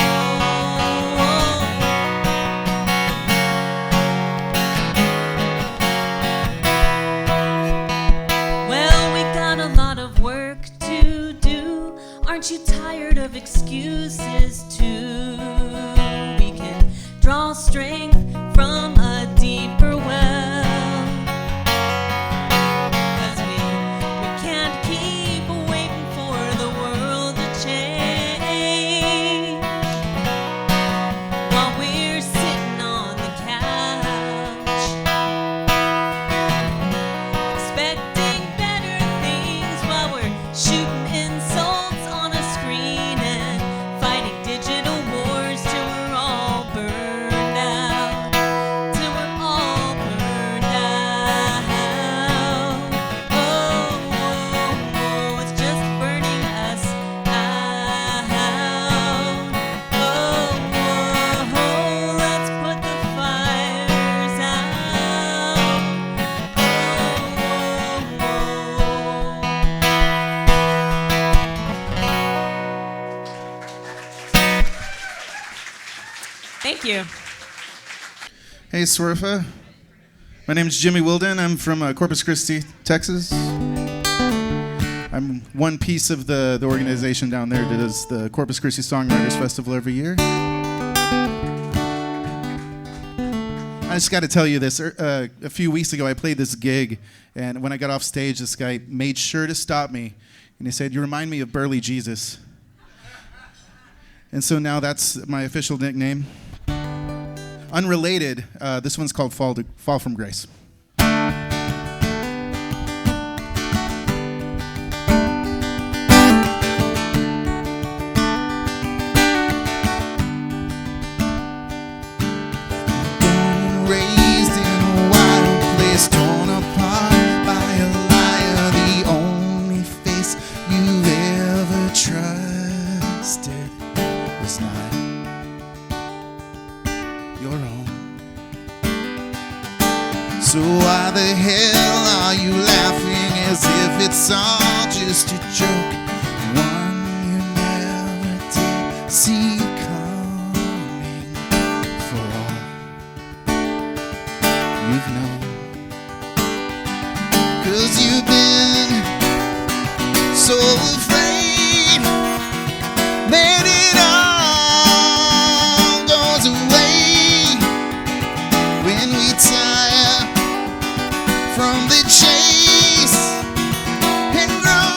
Well, we got a lot of work to do. Aren't you tired of excuses too? We can draw strength from a deeper well, 'cause we can't keep waiting for the world to change, while we're sitting on the couch, expecting better things, while we're shooting insults on a screen and fighting digital wars till we're all burned out, till we're all burned out. Oh, it's just burning us out. Oh, let's put the fires out. Thank you. Hey, SWRFA. My name is Jimmy Wilden. I'm from Corpus Christi, Texas. I'm one piece of the organization down there that does the Corpus Christi Songwriters Festival every year. I just got to tell you this. A few weeks ago, I played this gig, and when I got off stage, this guy made sure to stop me, and he said, "You remind me of Burly Jesus." And so now that's my official nickname. Unrelated, this one's called Fall from Grace. Raised in a wild place, torn apart by a liar, the only face you ever trusted was not your own. So why the hell are you laughing as if it's all just a joke? One you never did see coming, for all you've known. 'Cause you've been so afraid that it all goes away when we tire from the chase and grow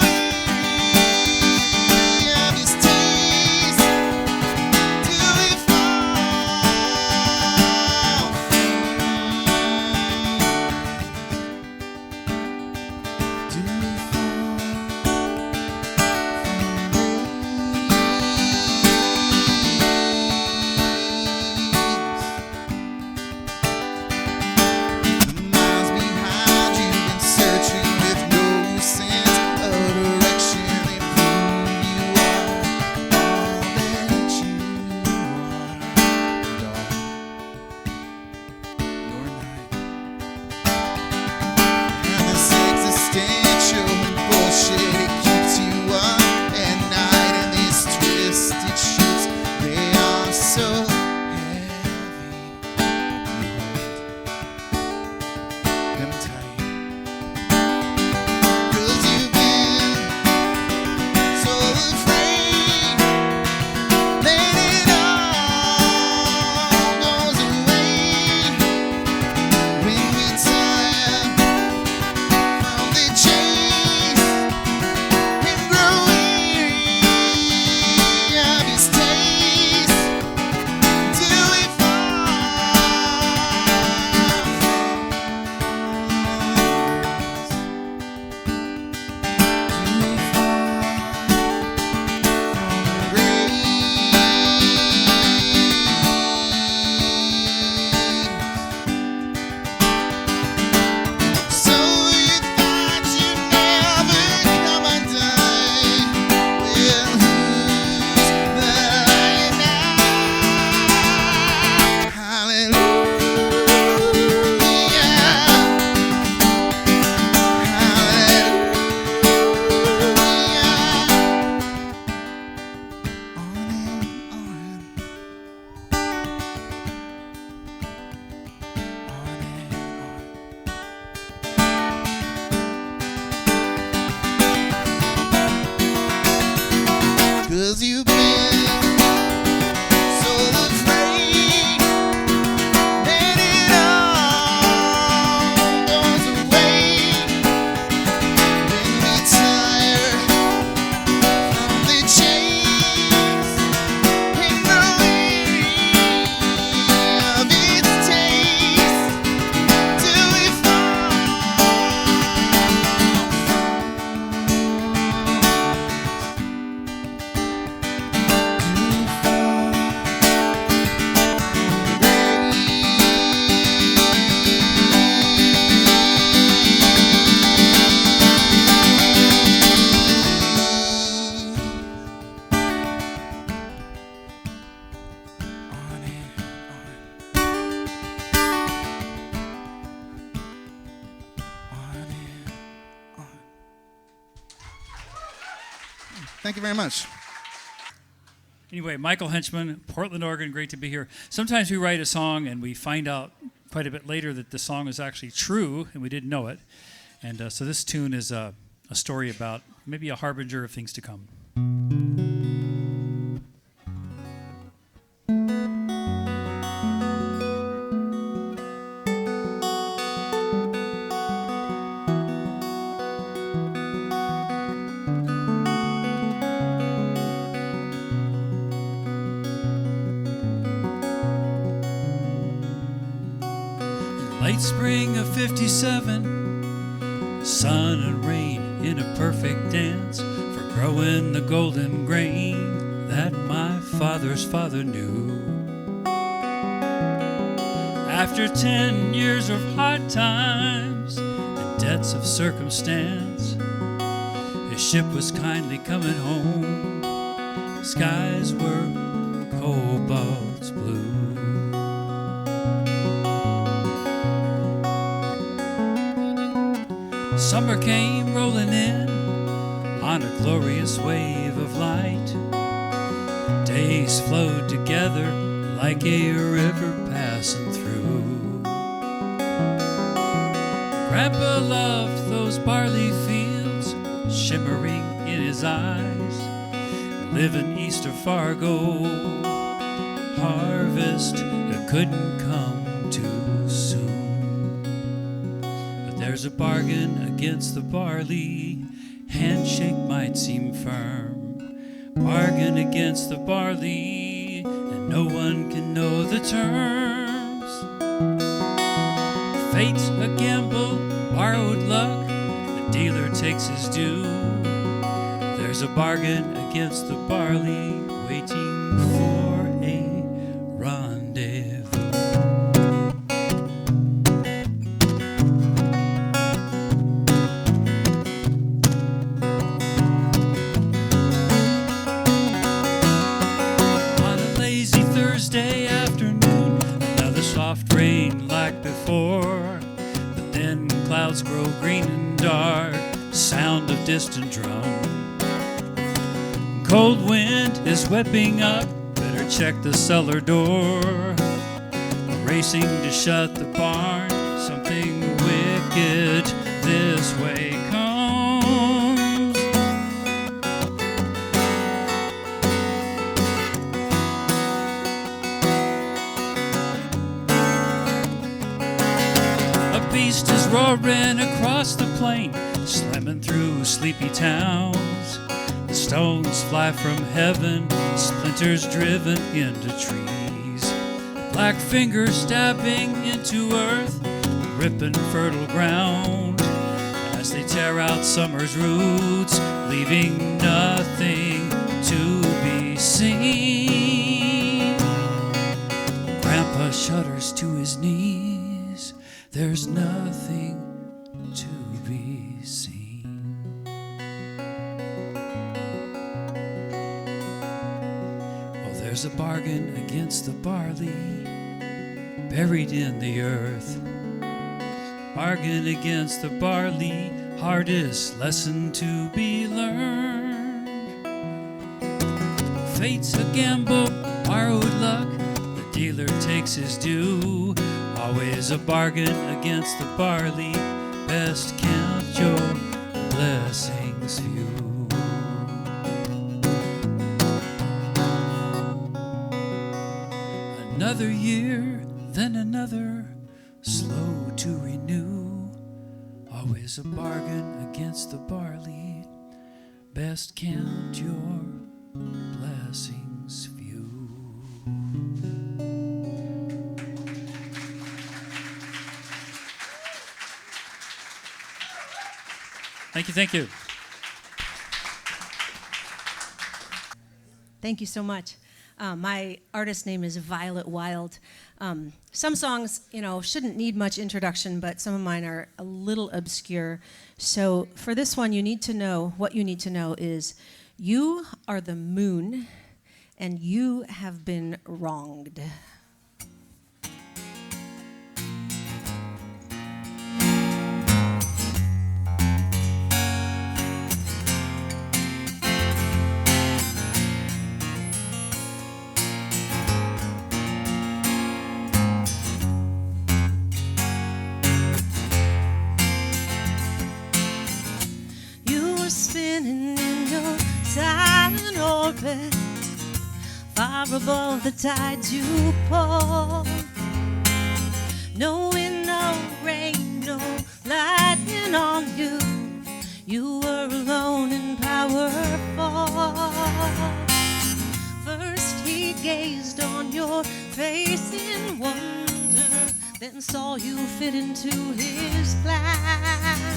Thank you very much. Anyway, Michael Henchman, Portland, Oregon, great to be here. Sometimes we write a song and we find out quite a bit later that the song is actually true and we didn't know it. And so this tune is a story about maybe a harbinger of things to come. Late spring of 57, sun and rain in a perfect dance for growing the golden grain that my father's father knew. After 10 years of hard times and debts of circumstance, his ship was kindly coming home. Skies were cobalt's blue. Summer came rolling in on a glorious wave of light. Days flowed together like a river passing through. Grandpa loved those barley fields shimmering in his eyes. Living east of Fargo, harvest couldn't come too soon. There's a bargain against the barley, handshake might seem firm. Bargain against the barley, and no one can know the terms. Fate's a gamble, borrowed luck, the dealer takes his due. There's a bargain against the barley, waiting for a rendezvous. Thursday afternoon, another soft rain like before, but then clouds grow green and dark, sound of distant drum. Cold wind is whipping up, better check the cellar door. Racing to shut the barn, something wicked this way comes. Beast is roaring across the plain, slamming through sleepy towns. The stones fly from heaven, splinters driven into trees. Black fingers stabbing into earth, ripping fertile ground. As they tear out summer's roots, leaving nothing to be seen. Grandpa shudders to his knees. There's nothing to be seen. Oh, there's a bargain against the barley, buried in the earth. Bargain against the barley, hardest lesson to be learned. Fate's a gamble, borrowed luck, the dealer takes his due. Always a bargain against the barley, best count your blessings few. Another year, then another, slow to renew. Always a bargain against the barley, best count your blessings few. Thank you, thank you. Thank you so much. My artist name is Violet Wild. Some songs, shouldn't need much introduction, but some of mine are a little obscure. So for this one, what you need to know is you are the moon and you have been wronged. unbearable the tides you pull. No wind, no rain, no lightning on you. You were alone and powerful. First he gazed on your face in wonder, then saw you fit into his plan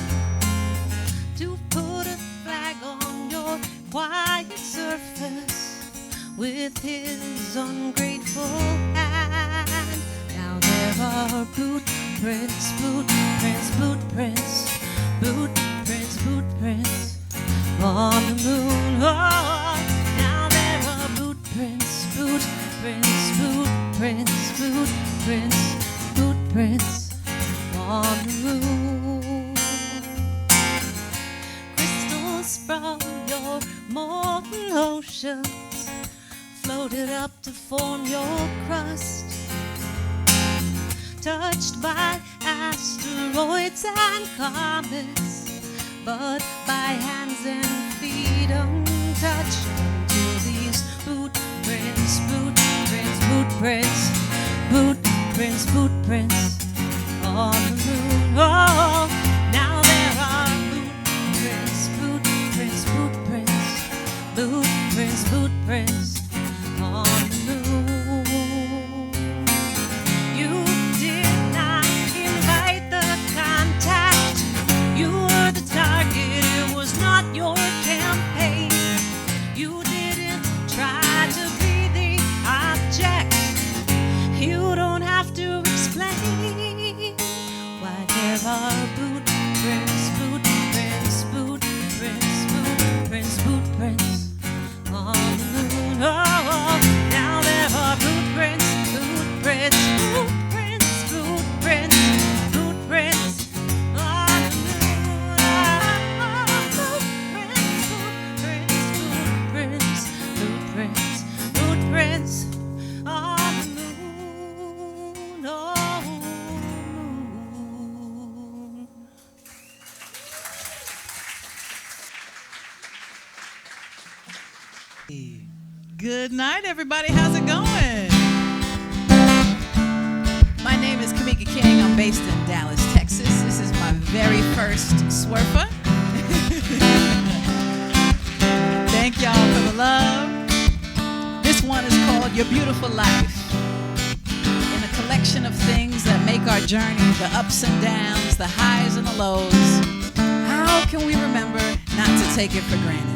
to put a flag on your quiet surface with his ungrateful hand. Now there are footprints, footprints, footprints, footprints, footprints on the moon. Oh, now there are footprints, footprints, footprints, footprints, footprints on the moon. Crystals from your molten oceans floated up to form your crust, touched by asteroids and comets, but by hands and feet untouched until these footprints, footprints, footprints, footprints, footprints on the moon. Oh, now there are footprints, footprints, footprints, footprints, footprints on the moon. You did not invite the contact. You were the target. It was not your campaign. You didn't try to be the object. You don't have to explain why there are footprints, footprints, footprints, footprints, footprints on the moon. Oh, now there are footprints, footprints, footprints, footprints, footprints on the moon. Footprints, footprints, footprints, footprints, footprints on the moon. Oh. Good night, everybody. How's it going? My name is Kamika King. I'm based in Dallas, Texas. This is my very first SWRFA. Thank y'all for the love. This one is called Your Beautiful Life. In a collection of things that make our journey, the ups and downs, the highs and the lows, how can we remember not to take it for granted?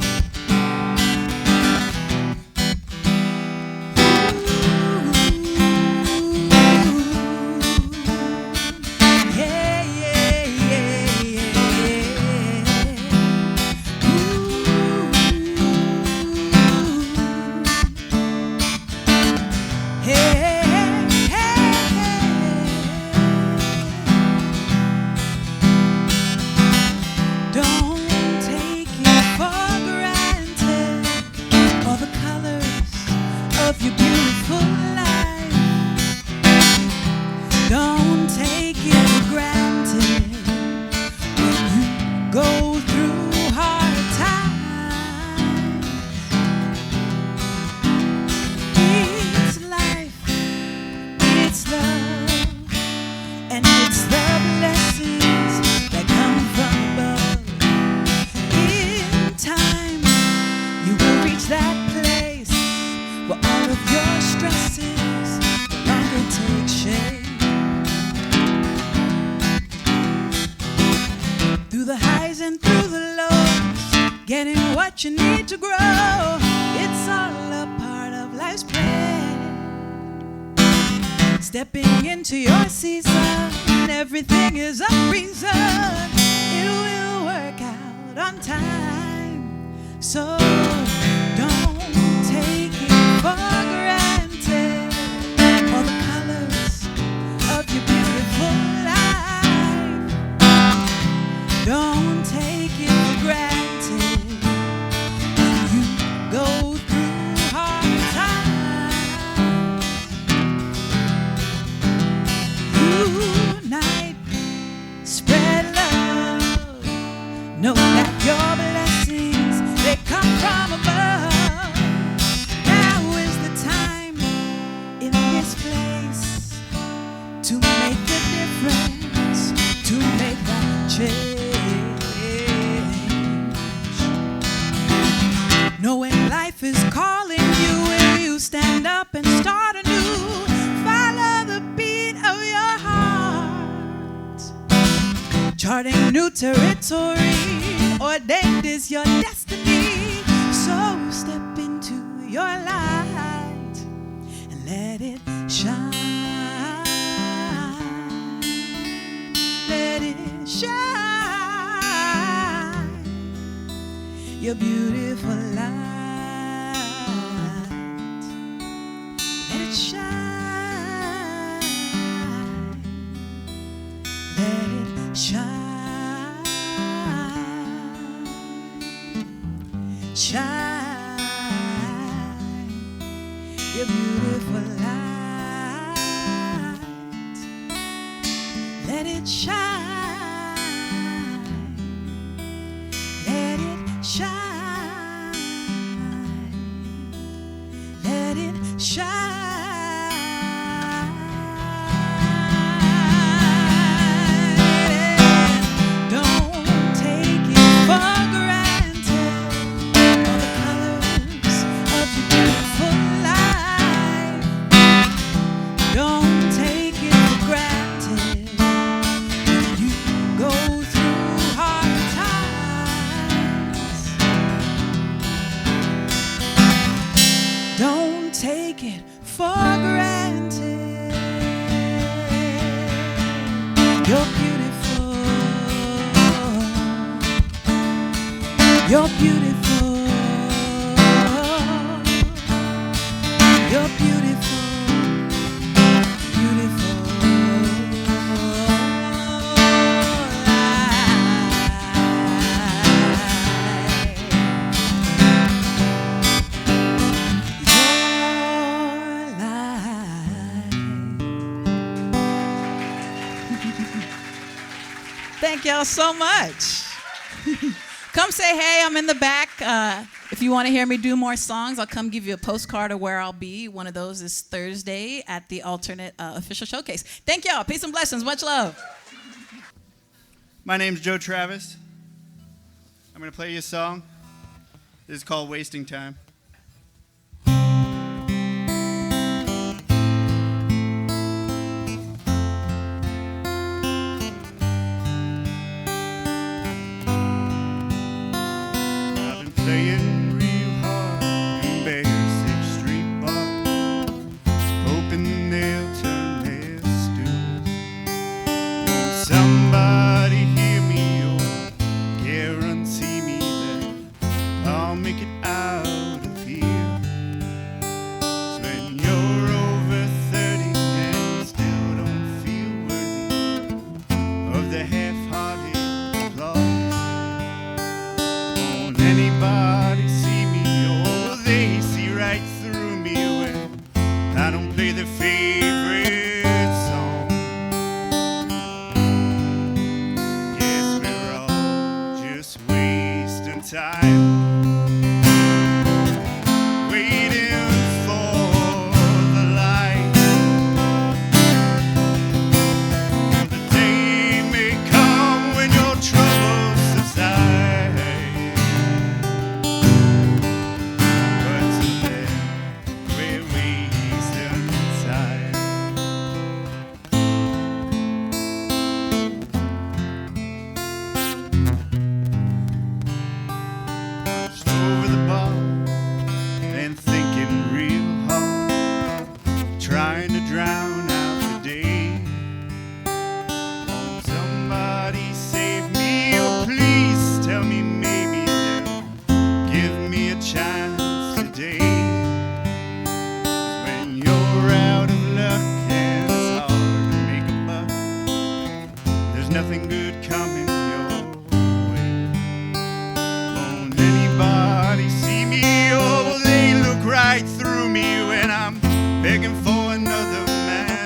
You need to grow. It's all a part of life's plan. Stepping into your season, everything is a reason. It will work out on time. So don't take it for granted. All the colors of your beautiful life. Don't take it for granted. Go through hard times. Unite, spread love. Know that your blessings, they come from above. Now is the this place to make the difference, to make that change. Knowing life is calling you and you stand up and start anew. Follow the beat of your heart. Charting new territory, ordained is your destiny. So step into your light and let it shine. Let it shine. Your beautiful light. Let it shine. Let it shine. Shine. Your beautiful light. Let it shine. Let it shine. Let it shine. Don't take it for granted. All the colors of your beautiful life. Don't take it for granted. You go through hard times. Don't take it for granted. You're beautiful. You're beautiful. You're beautiful. Thank y'all so much. Come say hey, I'm in the back. If you want to hear me do more songs, I'll come give you a postcard of where I'll be. One of those is Thursday at the Alternate Official Showcase. Thank y'all. Peace and blessings. Much love. My name's Joe Travis. I'm going to play you a song. This is called Wasting Time. Playing real hard in Bear 6th Street bar, hoping they'll turn their stools. Won't somebody hear me or guarantee me that I'll make it out of here? 'Cause when you're over 30 and still don't feel worthy of the half-hearted applause, anybody see me, or will they see right through me when I don't play their favorite song? Guess we're all just wasting time, waiting for the light. The day may come when your troubles subside. Over the bar and thinking real hard, trying to drown out the day. Won't somebody save me, or please tell me maybe they'll give me a chance today? 'Cause when you're out of luck and it's hard to make a buck, there's nothing good coming your way. Won't anybody see me, or will they look right through me when I'm begging for another man?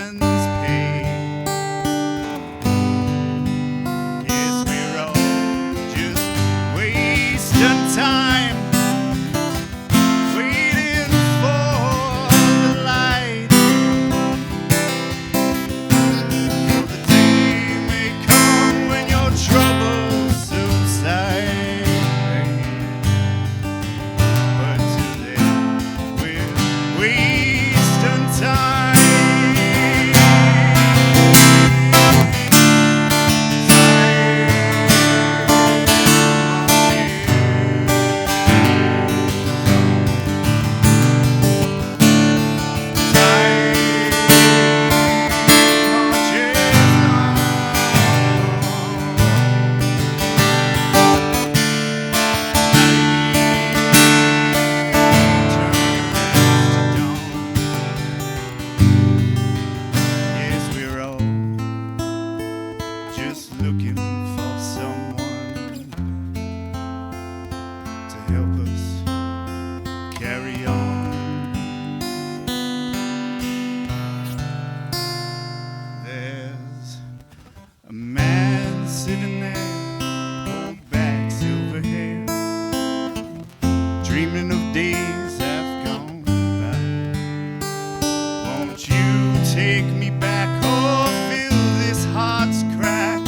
take me back, oh, fill this heart's crack,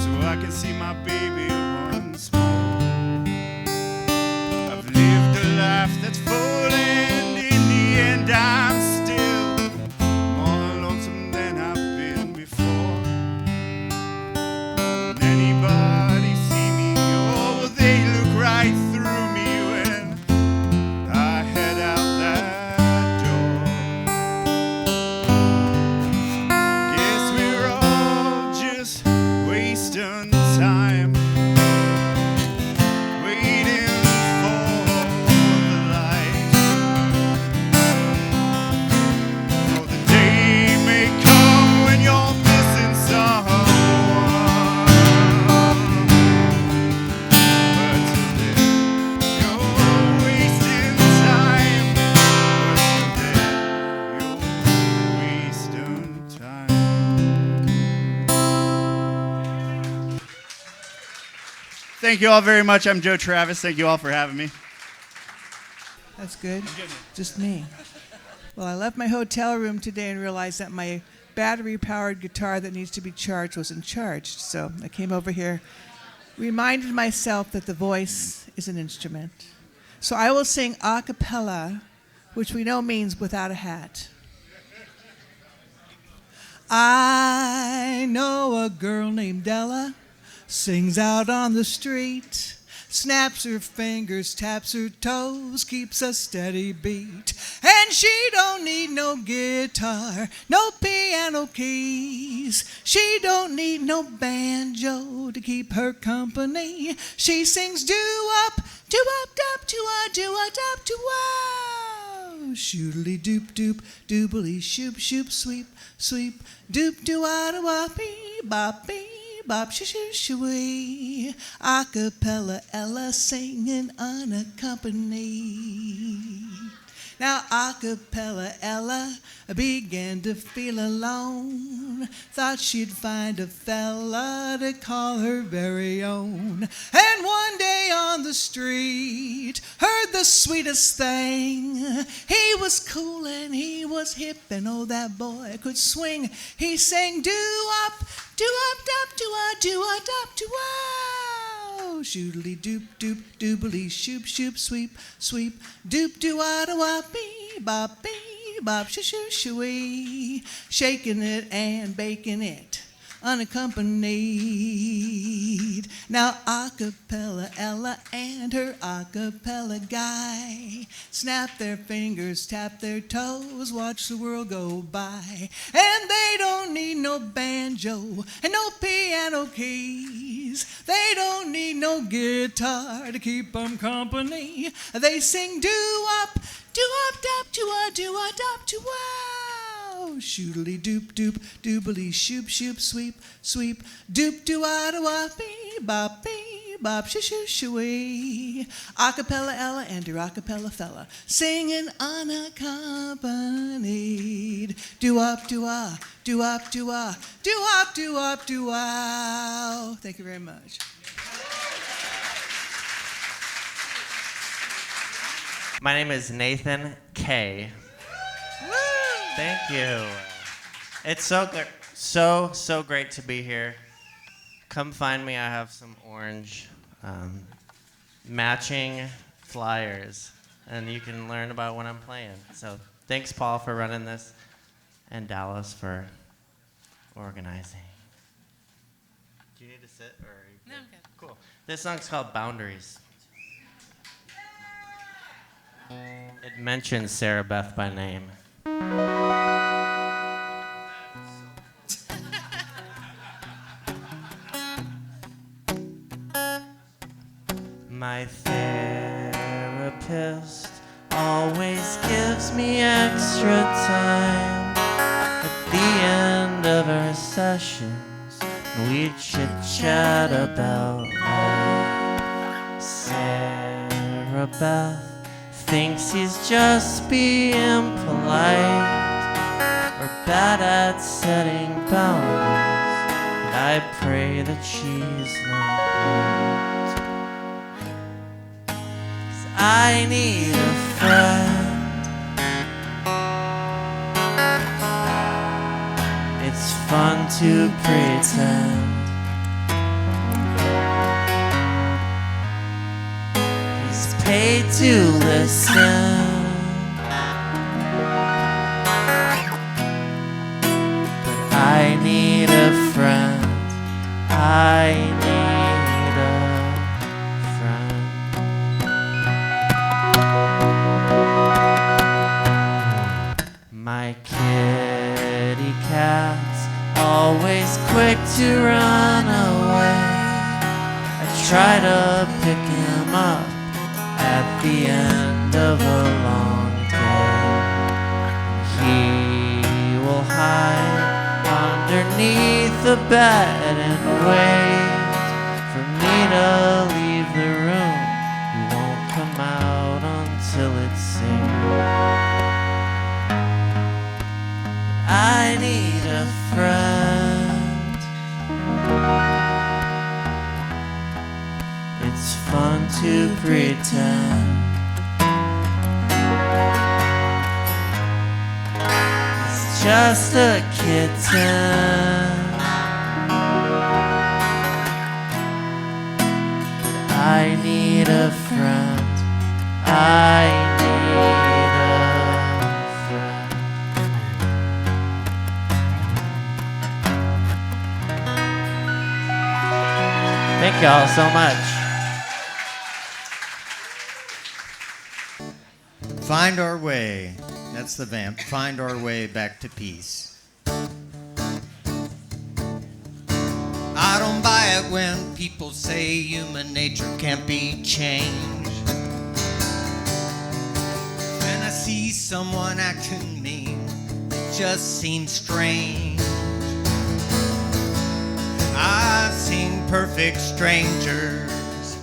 so I can see my baby once more. I've lived a life that's full, and in the end I'm still more lonesome than I've been before. Can anybody see me? Oh, they look right through me when I head out that door. Guess we're all just wasting time, waiting for the light. For the day may come when you're missing someone, but till then you're wasting time. But till then you're wasting time. Thank you all very much. I'm Joe Travis. Thank you all for having me. That's good. Just me. Well, I left my hotel room today and realized that my battery-powered guitar that needs to be charged wasn't charged. So I came over here, reminded myself that the voice is an instrument. So I will sing a cappella, which we know means without a hat. I know a girl named Della, sings out on the street, snaps her fingers, taps her toes, keeps a steady beat. And she don't need no guitar, no piano keys. She don't need no banjo to keep her company. She sings doo-up, doo-up, dop, doo-ah, doo-ah, dop, doo-wow. Shoodly doop doop, doobly shoop shoop, sweep, sweep, doop doo-ah, doo-ah, bee, bop, bee. Bop shoo shoo shoo, a cappella Ella singing unaccompanied. Now a cappella Ella began to feel alone, thought she'd find a fella to call her very own. And one day on the street heard the sweetest thing. He was cool and he was hip, and oh, that boy could swing. He sang doo-up, doo-up, dop, doo-ah, doo-ah, dop, doo-wow. Shoodly doop doop, doobly shoop shoop, sweep, sweep, doop doo-ah, doo-ah, bee, bop, bee, bop, shoo shoo shoo-wee. Shaking it and baking it unaccompanied. Now a cappella Ella and her a cappella guy snap their fingers, tap their toes, watch the world go by. And they don't need no banjo and no piano keys. They don't need no guitar to keep them company. They sing doo-up, doo-up, dop, doo-ah, doo-ah, dop, doo-wow. Shoodly doop doop, doobly shoop shoop, sweep, sweep, doop doo-ah, doo-ah, bee, bop, bee, bop, shoo shoo shoo-wee. Acapella Ella and her acapella fella singing unaccompanied. Doo-up, doo-ah, doo-up, doo-ah, doo-up, doo-up, doo-wow. Thank you very much. My name is Nathan K. Thank you. It's so good, so great to be here. Come find me. I have some orange matching flyers, and you can learn about when I'm playing. So thanks, Paul, for running this, and Dallas for organizing. Do you need to sit, or are you good? No, I'm good. Cool. This song's called Boundaries. It mentions Sarah Beth by name. My therapist always gives me extra time at the end of our sessions. We chit-chat about life. Sarah Beth thinks he's just being polite or bad at setting boundaries, and I pray that she's not right. 'Cause I need a friend. It's fun to pretend. He's paid to listen. But I need a friend. I need a friend. My kitty cat's always quick to run away. I try to pick him up at the end of a long day. He will hide underneath the bed and wait for me to leave the room. He won't come out until it's safe. I need a friend. It's fun to pretend. It's just a kitten. But I need a friend. I need a friend. Thank y'all so much. Find our way. That's the vamp. Find our way back to peace. I don't buy it when people say human nature can't be changed. When I see someone acting mean, it just seems strange. I've seen perfect strangers,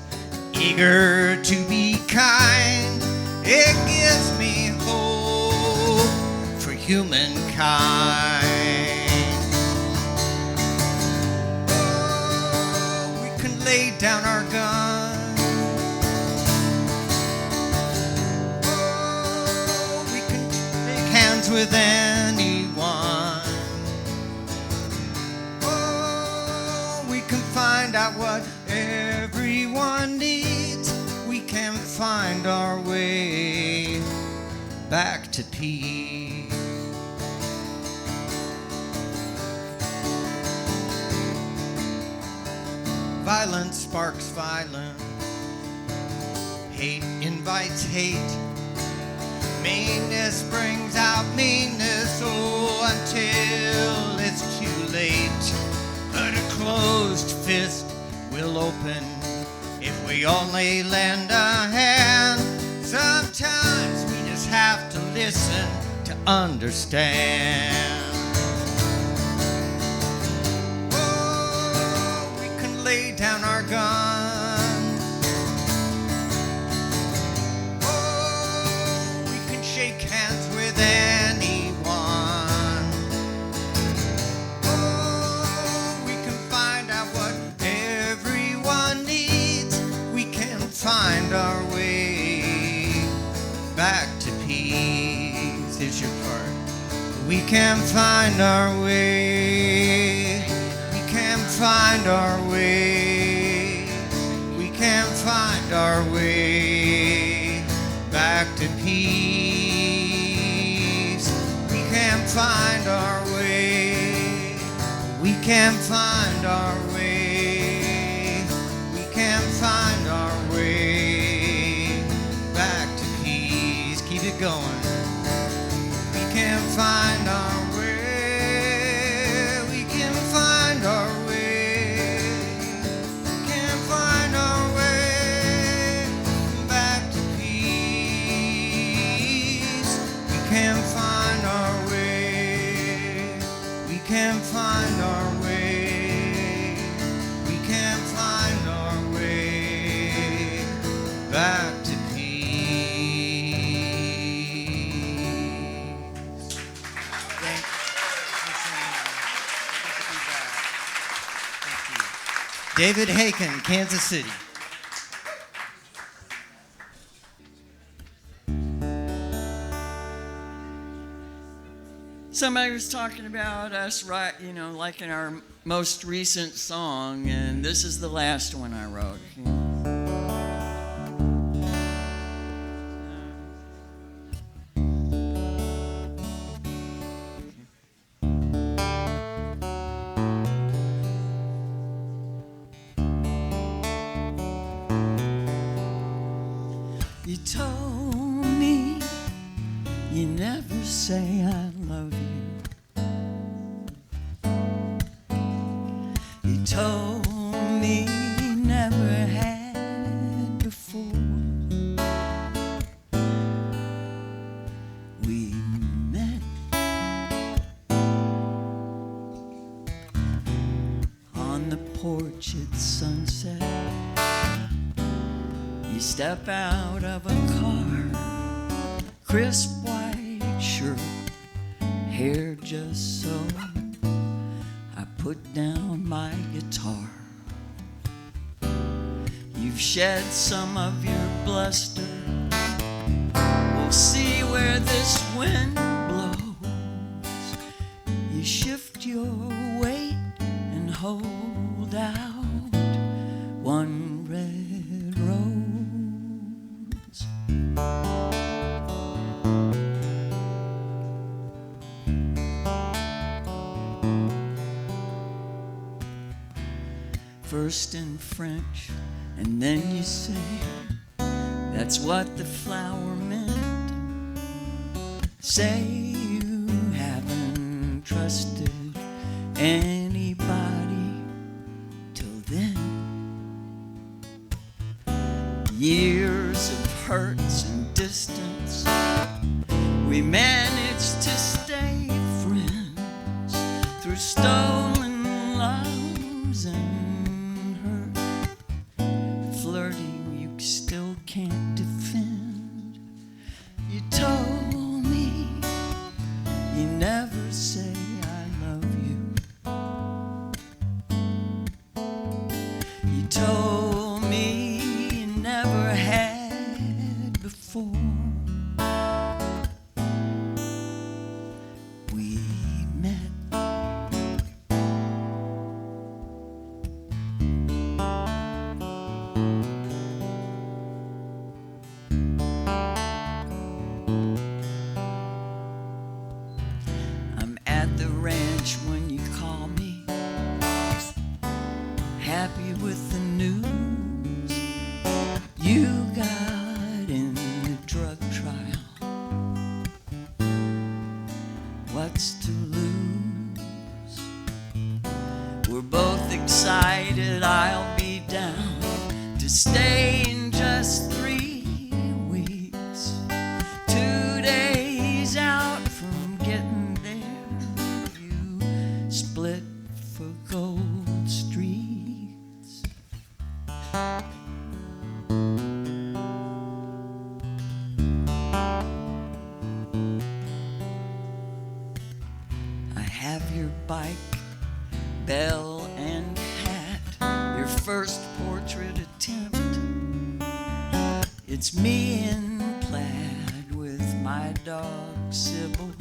eager to be kind. It gives me hope for humankind. Oh, we can lay down our guns. Oh, we can shake hands with anyone. Oh, we can find out what everyone needs. We can find our way back to peace. Violence sparks violence. Hate invites hate. Meanness brings out meanness. Oh, until it's too late. But a closed fist will open if we only lend a hand. Sometimes we just have to listen to understand. Oh, we can lay down our guns. Oh, we can shake hands with anyone. Oh, we can find out what everyone needs. We can find our way back to peace. Here's your part. We can find our way. We can find our way. We can find our way back to peace. We can find our way. We can find our way. We can find our way back to peace. Keep it going. We can find our way. We can find our way. We can find our way back to peace. We can find our way. We can find our way. We can find our way back to David Haken, Kansas City. somebody was talking about us, right? You know, like in our most recent song, and this is the last one I wrote. You told me you never say I love you. You told me you never had before. We met on the porch at sunset. You step out of a car, crisp white shirt, hair just so. I put down my guitar. You've shed some of your bluster. We'll see where this wind blows. You shift your weight and hold out one red rose. First in French, and then you say, that's what the flower meant. Say you haven't trusted anybody till then. Years of hurts and distance, we managed to stay friends through stolen loves and hurt. Flirting you still can't defend. You told me you never say I love you. You told me you never had before. We met. I'm at the ranch when you call me, happy with the news. You got in the drug trial. What's to lose? We're both excited. I'll be down to stay in just 3 weeks. 2 days out from getting there, you split for gold streets. I have your bike, bell and hat, your first portrait attempt. It's me in plaid with my dog Sybil,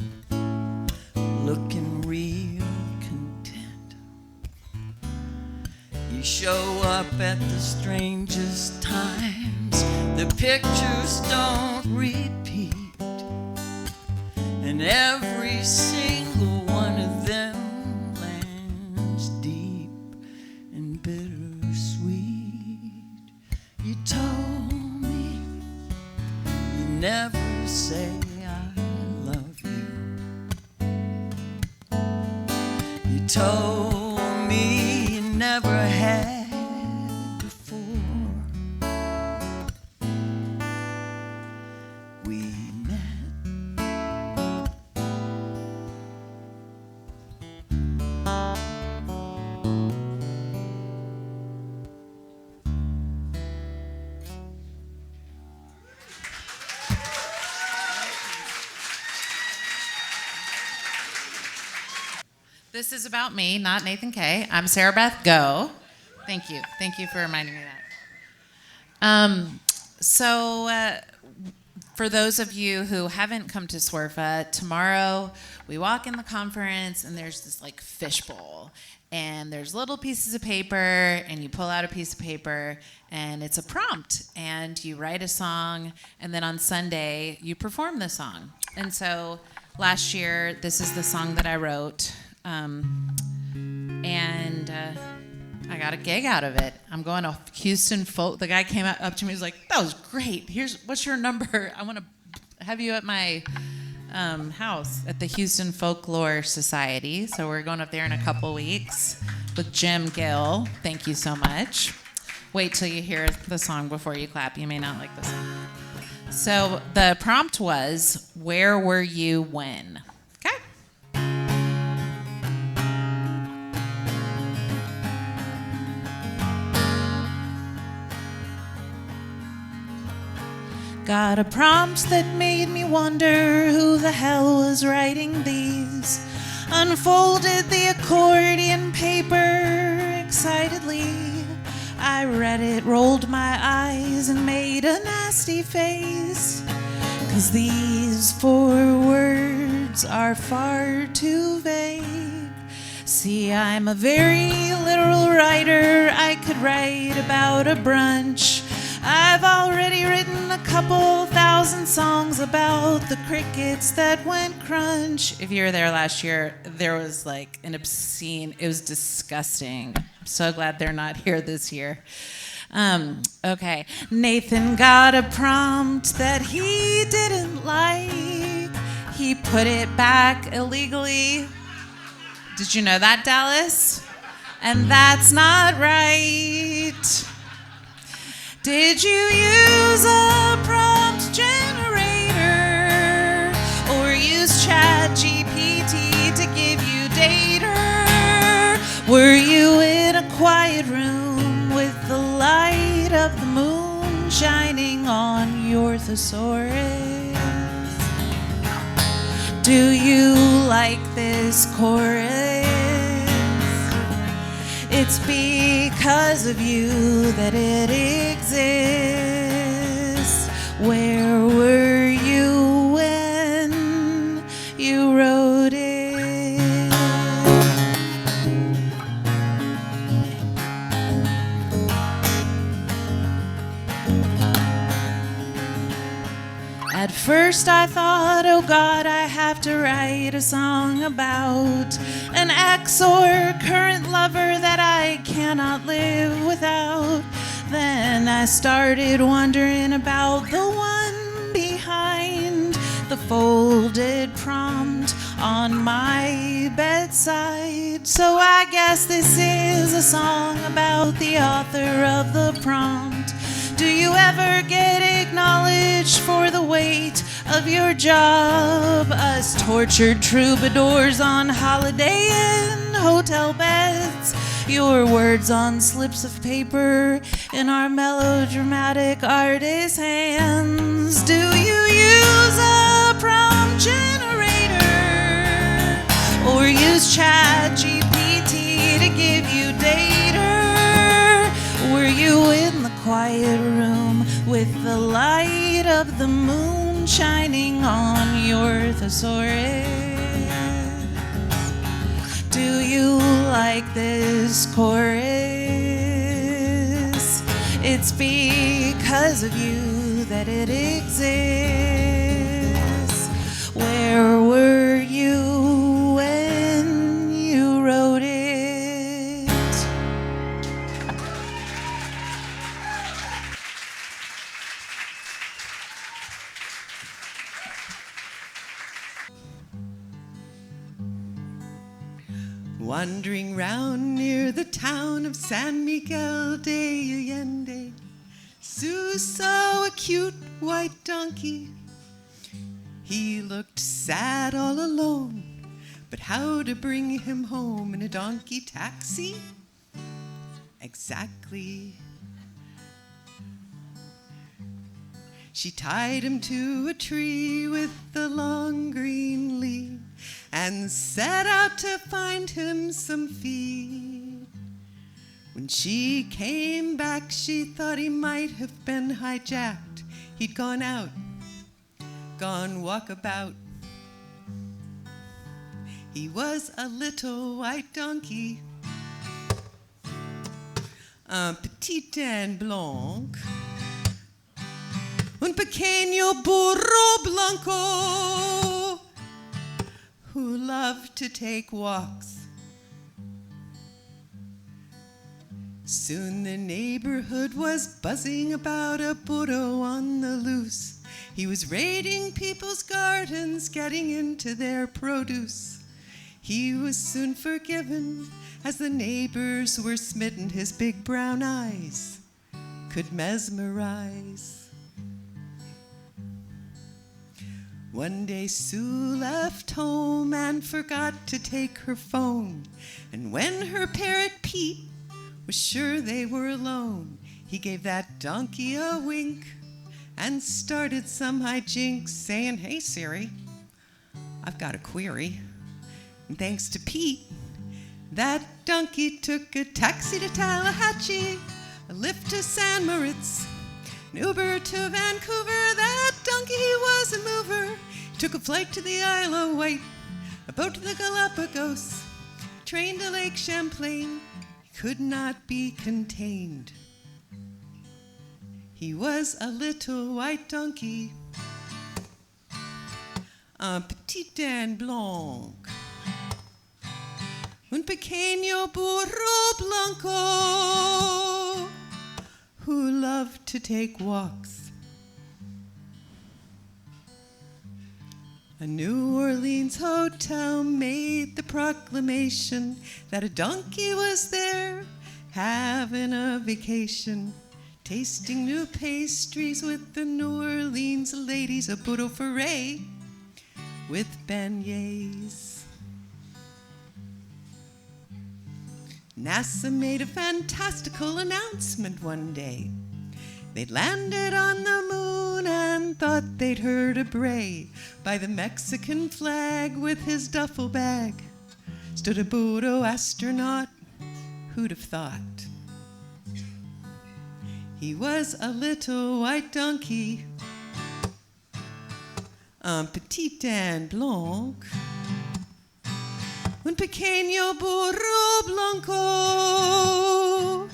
looking real content. You show up at the strangest times, the pictures don't repeat, and every single one of them lands deep and bittersweet. You told me you never say I love you. You told me you never had before. We met. This is about me, not Nathan K. I'm Sarah Beth Go. Thank you. Thank you for reminding me of that. for those of you who haven't come to SWRFA, tomorrow we walk in the conference and there's this like fishbowl. And there's little pieces of paper, and you pull out a piece of paper, and it's a prompt. And you write a song, and then on Sunday, you perform the song. And so last year, this is the song that I wrote. And I got a gig out of it. I'm going to Houston Folk. The guy came up to me, he was like, that was great. What's your number? I want to have you at my house at the Houston Folklore Society. So we're going up there in a couple weeks with Jim Gill. Thank you so much. Wait till you hear the song before you clap. You may not like the song. So the prompt was, where were you when? Okay. Got a prompt that made me wonder who the hell was writing these. Unfolded the accordion paper excitedly. I read it, rolled my eyes, and made a nasty face. 'Cause these 4 words are far too vague. See, I'm a very literal writer. I could write about a brunch. I've already written a couple thousand songs about the crickets that went crunch. If you were there last year, there was like an obscene, it was disgusting. I'm so glad they're not here this year. Okay, Nathan got a prompt that he didn't like. He put it back illegally. Did you know that, Dallas? And that's not right. Did you use a prompt generator or use ChatGPT to give you data? Were you in a quiet room with the light of the moon shining on your thesaurus? Do you like this chorus? It's because of you that it exists. Where were you when you wrote it? At first I thought, oh God, I have to write a song about an ex or current lover that I cannot live without. Then I started wondering about the one behind the folded prompt on my bedside. So I guess this is a song about the author of the prompt. Do you ever get acknowledged for the weight of your job? Us tortured troubadours on holiday in hotel beds. Your words on slips of paper in our melodramatic artist hands. Do you use a prompt generator or use ChatGPT to give you data? Were you in the quiet room with the light of the moon shining on your thesaurus? Do you like this chorus? It's because of you that it exists. Where were you when you wrote it? Wandering round near the town of San Miguel de Allende, Sue saw a cute white donkey. He looked sad all alone, but how to bring him home in a donkey taxi? Exactly. She tied him to a tree with the long green leaf and set out to find him some feed. When she came back, she thought he might have been hijacked. He'd gone out on walkabout. He was a little white donkey, un petit and blanc, un pequeño burro blanco, who loved to take walks. Soon the neighborhood was buzzing about a burro on the loose. He was raiding people's gardens, getting into their produce. He was soon forgiven as the neighbors were smitten. His big brown eyes could mesmerize. One day Sue left home and forgot to take her phone. And when her parrot Pete was sure they were alone, he gave that donkey a wink and started some hijinks, saying, "Hey Siri, I've got a query." And thanks to Pete, that donkey took a taxi to Tallahatchie, a lift to San Moritz, an Uber to Vancouver. That donkey, he was a mover. He took a flight to the Isle of Wight, a boat to the Galapagos, train to Lake Champlain. He could not be contained. He was a little white donkey, un petit and blanc, un pequeño burro blanco, who loved to take walks. A New Orleans hotel made the proclamation that a donkey was there having a vacation, tasting new pastries with the New Orleans ladies, a burro foray with beignets. NASA made a fantastical announcement one day. They'd landed on the moon and thought they'd heard a bray. By the Mexican flag with his duffel bag stood a burro astronaut. Who'd have thought? He was a little white donkey, un petit and blanc, un pequeño burro blanco,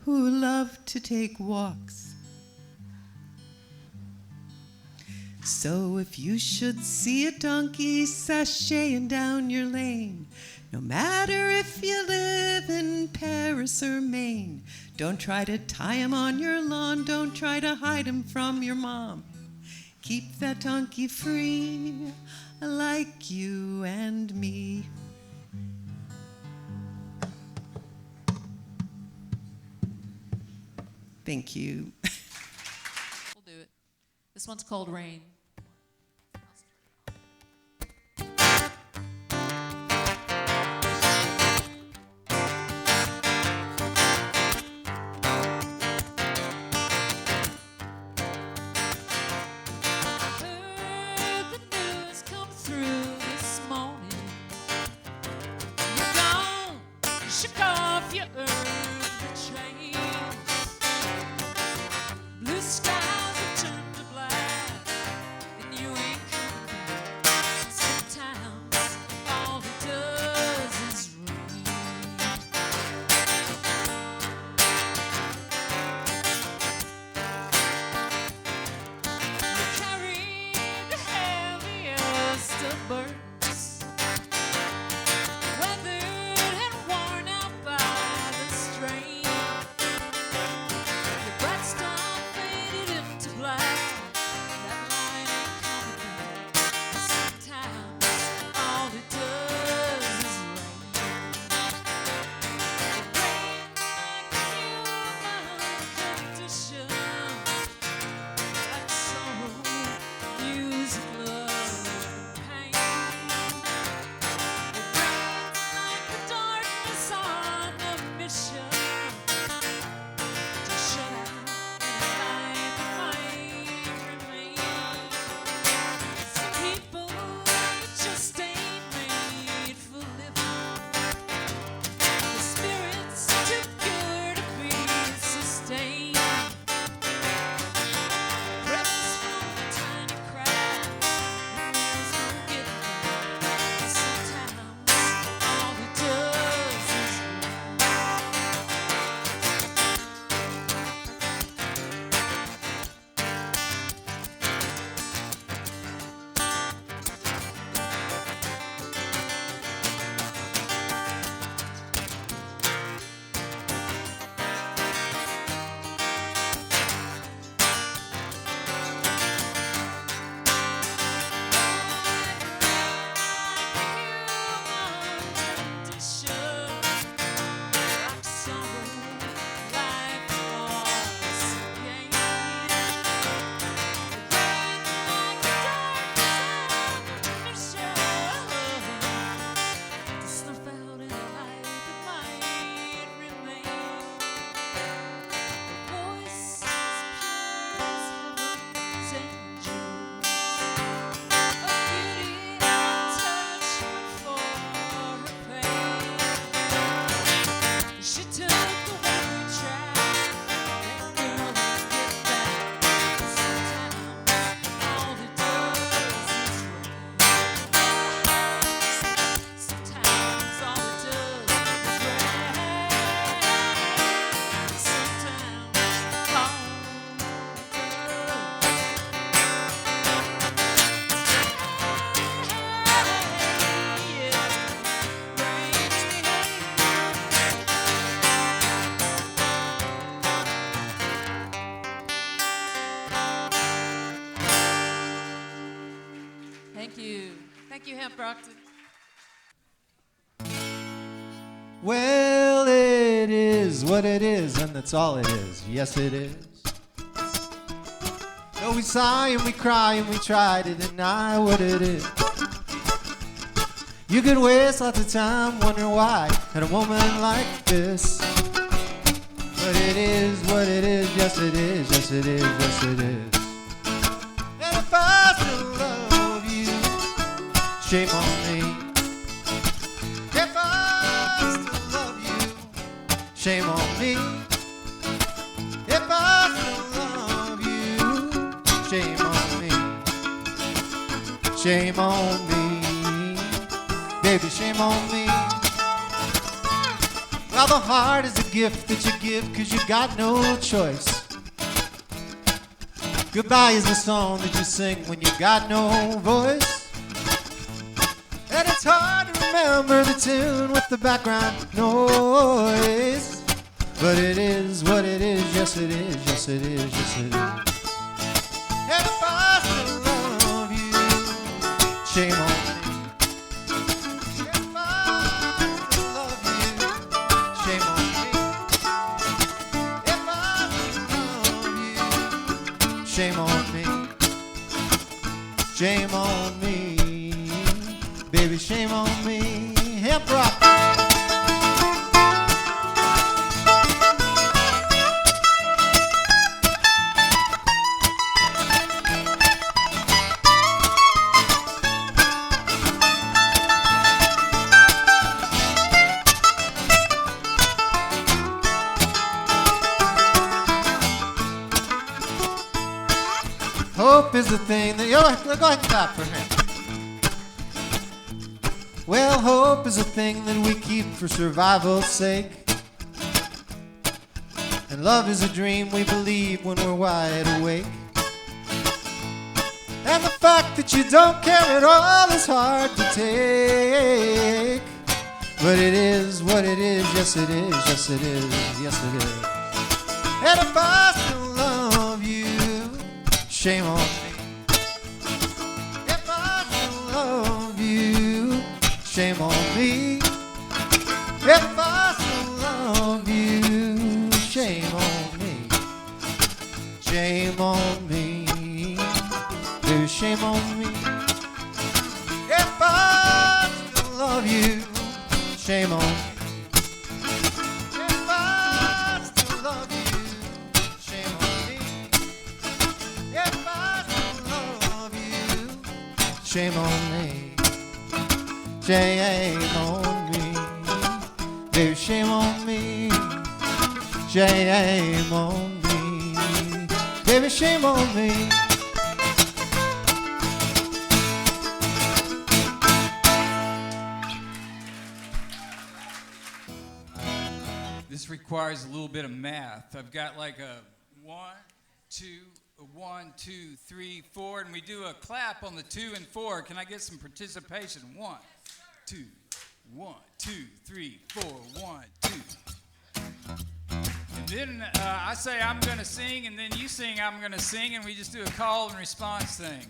who loved to take walks. So if you should see a donkey sashaying down your lane, no matter if you live in Paris or Maine, don't try to tie him on your lawn, don't try to hide him from your mom. Keep that donkey free, like you and me. Thank you. We'll do it. This one's called Rain. Brockton. Well, it is what it is, and that's all it is. Yes, it is. Though we sigh and we cry and we try to deny what it is. You could waste lots of time wondering why at a woman like this. But it is what it is, yes it is, yes it is, yes it is. And if I still love you, shame on me. If I still love you, shame on me. If I still love you, shame on me. Shame on me. Baby, shame on me. Well, the heart is a gift that you give 'cause you got no choice. Goodbye is a song that you sing when you got no voice. And it's hard to remember the tune with the background noise. But it is what it is, yes it is, yes it is, yes it is. And if I still love you, shame on me. Shame on me, shame on me, baby, shame on me. Hip rock. Hope is the thing that... Go ahead and clap for him. Well, hope is a thing that we keep for survival's sake. And love is a dream we believe when we're wide awake. And the fact that you don't care at all is hard to take. But it is what it is, yes it is, yes it is, yes it is. And if I still love you, shame on me. If I still love you, shame on me. If I still love you, shame on me. Shame on me. There's shame on me. If I still love you, shame on me. If I still love you, shame on me. If I still love you, shame on me. Shame on me. There's shame on me. Shame on me. Baby, shame on me. This requires a little bit of math. I've got like a 1, 2, a 1, 2, 3, 4, and we do a clap on the 2 and 4. Can I get some participation? 1, 2, 1, 2, 3, 4, 1, 2. And then I say I'm gonna sing, and then you sing I'm gonna sing, and we just do a call and response thing.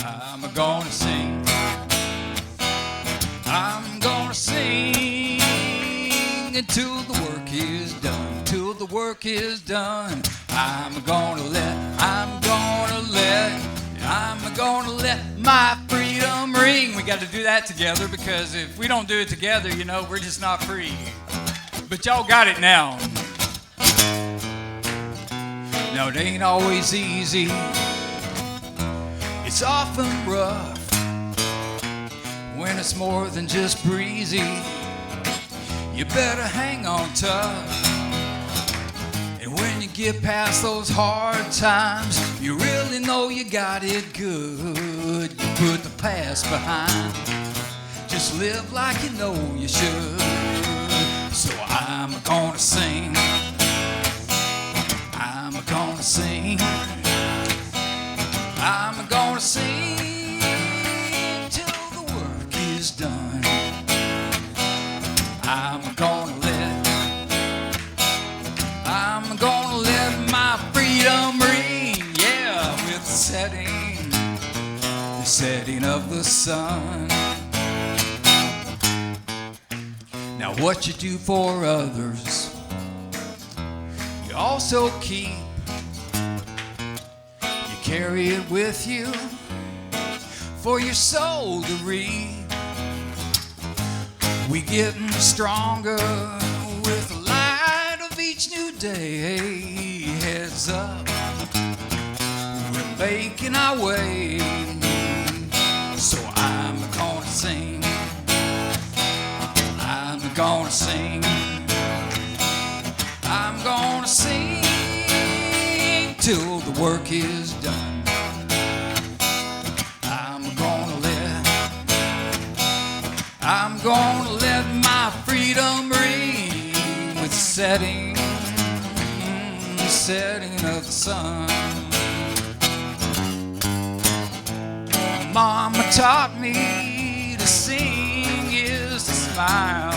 I'm gonna sing. I'm gonna sing until the work is done. Till the work is done. I'm gonna let my freedom ring. We got to do that together, because if we don't do it together, you know, we're just not free. But y'all got it now. No, it ain't always easy. It's often rough when it's more than just breezy. You better hang on tough. And when you get past those hard times, you really know you got it good. good, you put the past behind. Just live like you know you should. So I'm gonna sing. I'm gonna sing. I'm gonna sing till the work is done. I'm gonna let my freedom ring, yeah, with the setting of the sun. Now what you do for others, you also keep. You carry it with you for your soul to reap. We getting stronger with the light of each new day. Heads up, we're making our way. So I'm gonna sing. I'm gonna sing. I'm gonna sing till the work is done. I'm gonna let my freedom ring with the setting of the sun. Mama taught me to sing is to smile.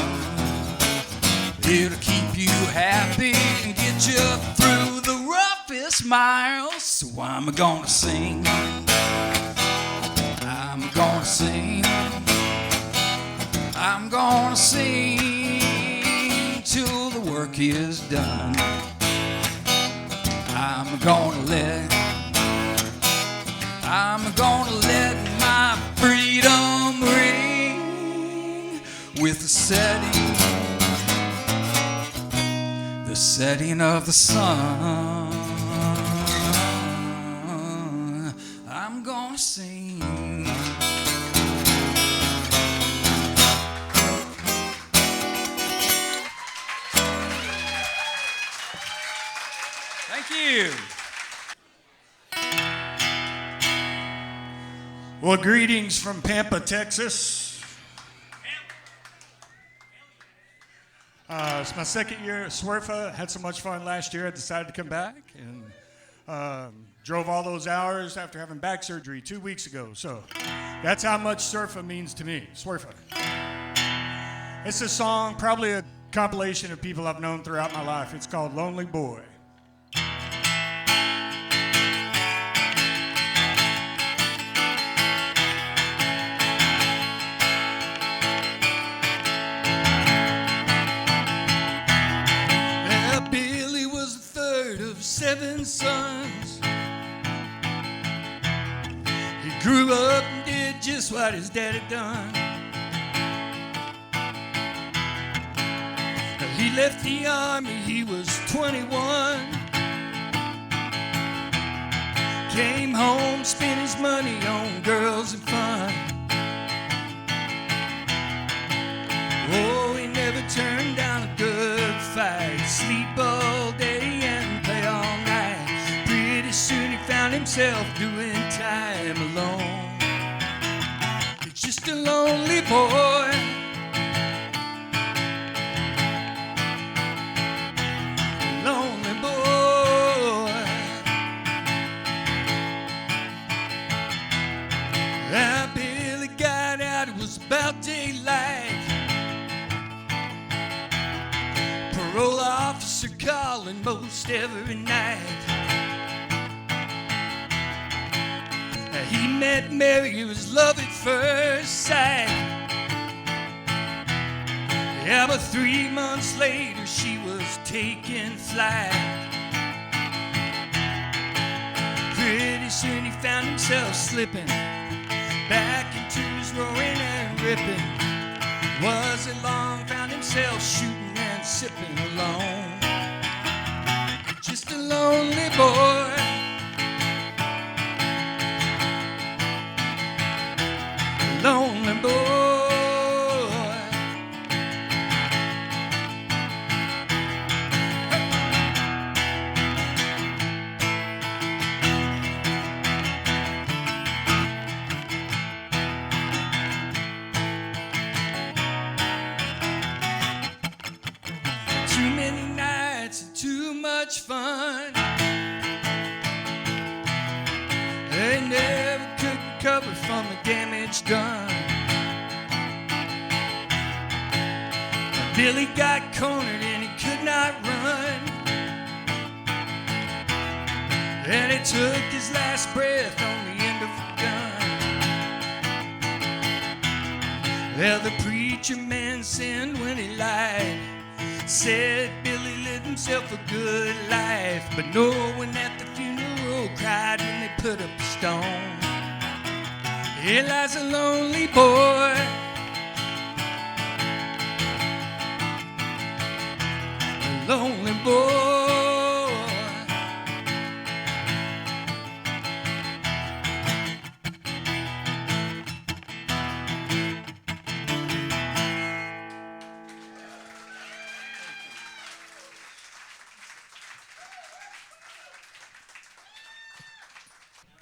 It'll keep you happy and get you through the roughest miles. So I'm gonna sing. I'm gonna sing. I'm gonna sing till the work is done. I'm gonna let my freedom ring with the setting of the sun. I'm gonna sing. Thank you. Well, greetings from Pampa, Texas. It's my second year at SWRFA. Had so much fun last year, I decided to come back and drove all those hours after having back surgery 2 weeks ago. So that's how much SWRFA means to me, SWRFA. It's a song, probably a compilation of people I've known throughout my life. It's called Lonely Boy. Billy was the third of 7 sons. He grew up and did just what his dad had done. He left the army, he was 21. Came home, spent his money on girls and fun. Oh, he never turned down a good fight. Sleep all day and play all night. Pretty soon he found himself doing time alone. He's just a lonely boy. Lonely boy. Billy got out, it was about daylight. Parole officer calling most every night. He met Mary, it was love at first sight. Yeah, but 3 months later she was taking flight. Pretty soon he found himself slipping back into his roaring and ripping. Wasn't long, found himself shooting and sipping alone. Just a lonely boy. Lonely boy. on the damage done. Billy got cornered and he could not run. And he took his last breath on the end of a gun. Well, the preacher man sinned when he lied. Said Billy lived himself a good life. But no one at the funeral cried when they put up a stone. Here lies a lonely boy, a lonely boy.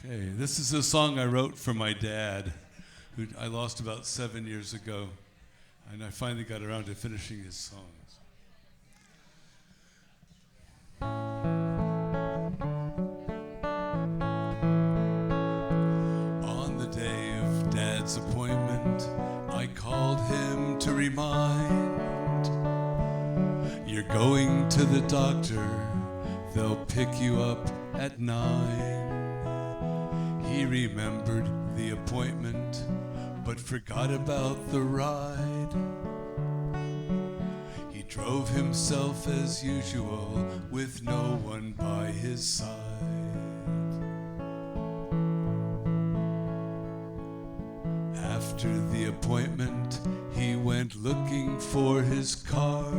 Okay, this is a song I wrote for my dad, who I lost about 7 years ago, and I finally got around to finishing his songs. On the day of Dad's appointment, I called him to remind, you're going to the doctor, they'll pick you up at 9. He remembered the appointment, but forgot about the ride. He drove himself as usual, with no one by his side. After the appointment, he went looking for his car,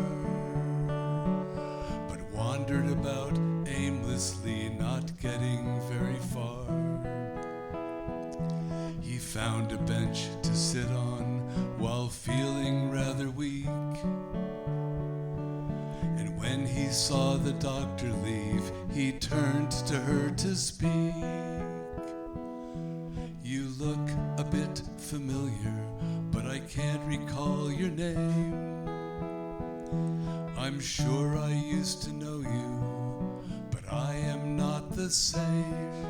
but wandered about aimlessly, not getting very far. He found a bench to sit on while feeling rather weak, and when he saw the doctor leave, he turned to her to speak. You look a bit familiar, but I can't recall your name. I'm sure I used to know you, but I am not the same.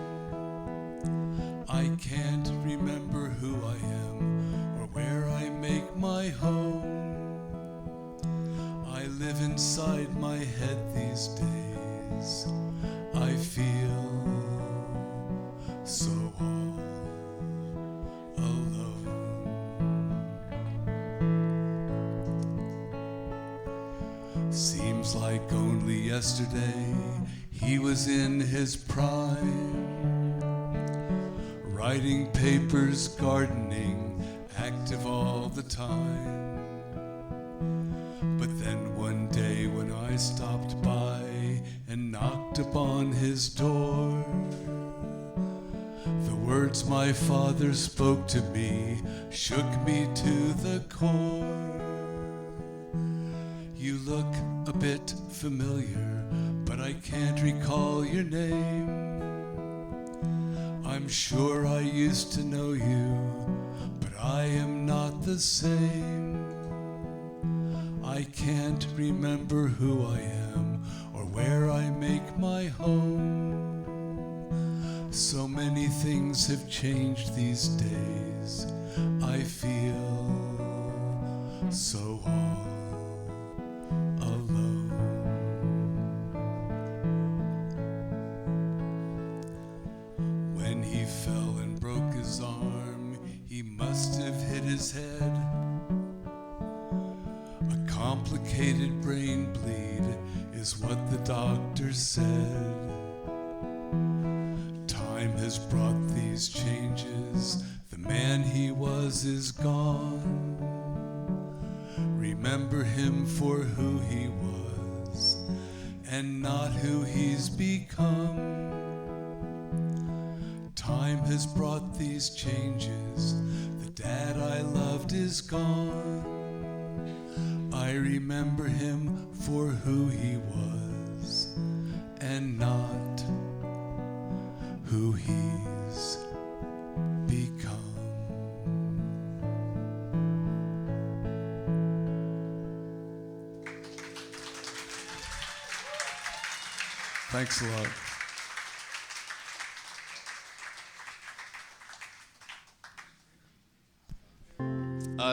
I can't remember who I am or where I make my home. I live inside my head these days. I feel so all alone. Seems like only yesterday he was in his prime, writing papers, gardening, active all the time. But then one day when I stopped by and knocked upon his door, the words my father spoke to me shook me to the core. You look a bit familiar, but I can't recall your name. I'm sure I used to know you, but I am not the same. I can't remember who I am or where I make my home. So many things have changed these days. I feel so all alone. When he fell and broke his arm, he must have hit his head. A complicated brain bleed is what the doctor said. Time has brought these changes. The man he was is gone. Remember him for who he was and not who he's become. Time has brought these changes. The dad I loved is gone. I remember him for who he was and not who he's become. Thanks a lot.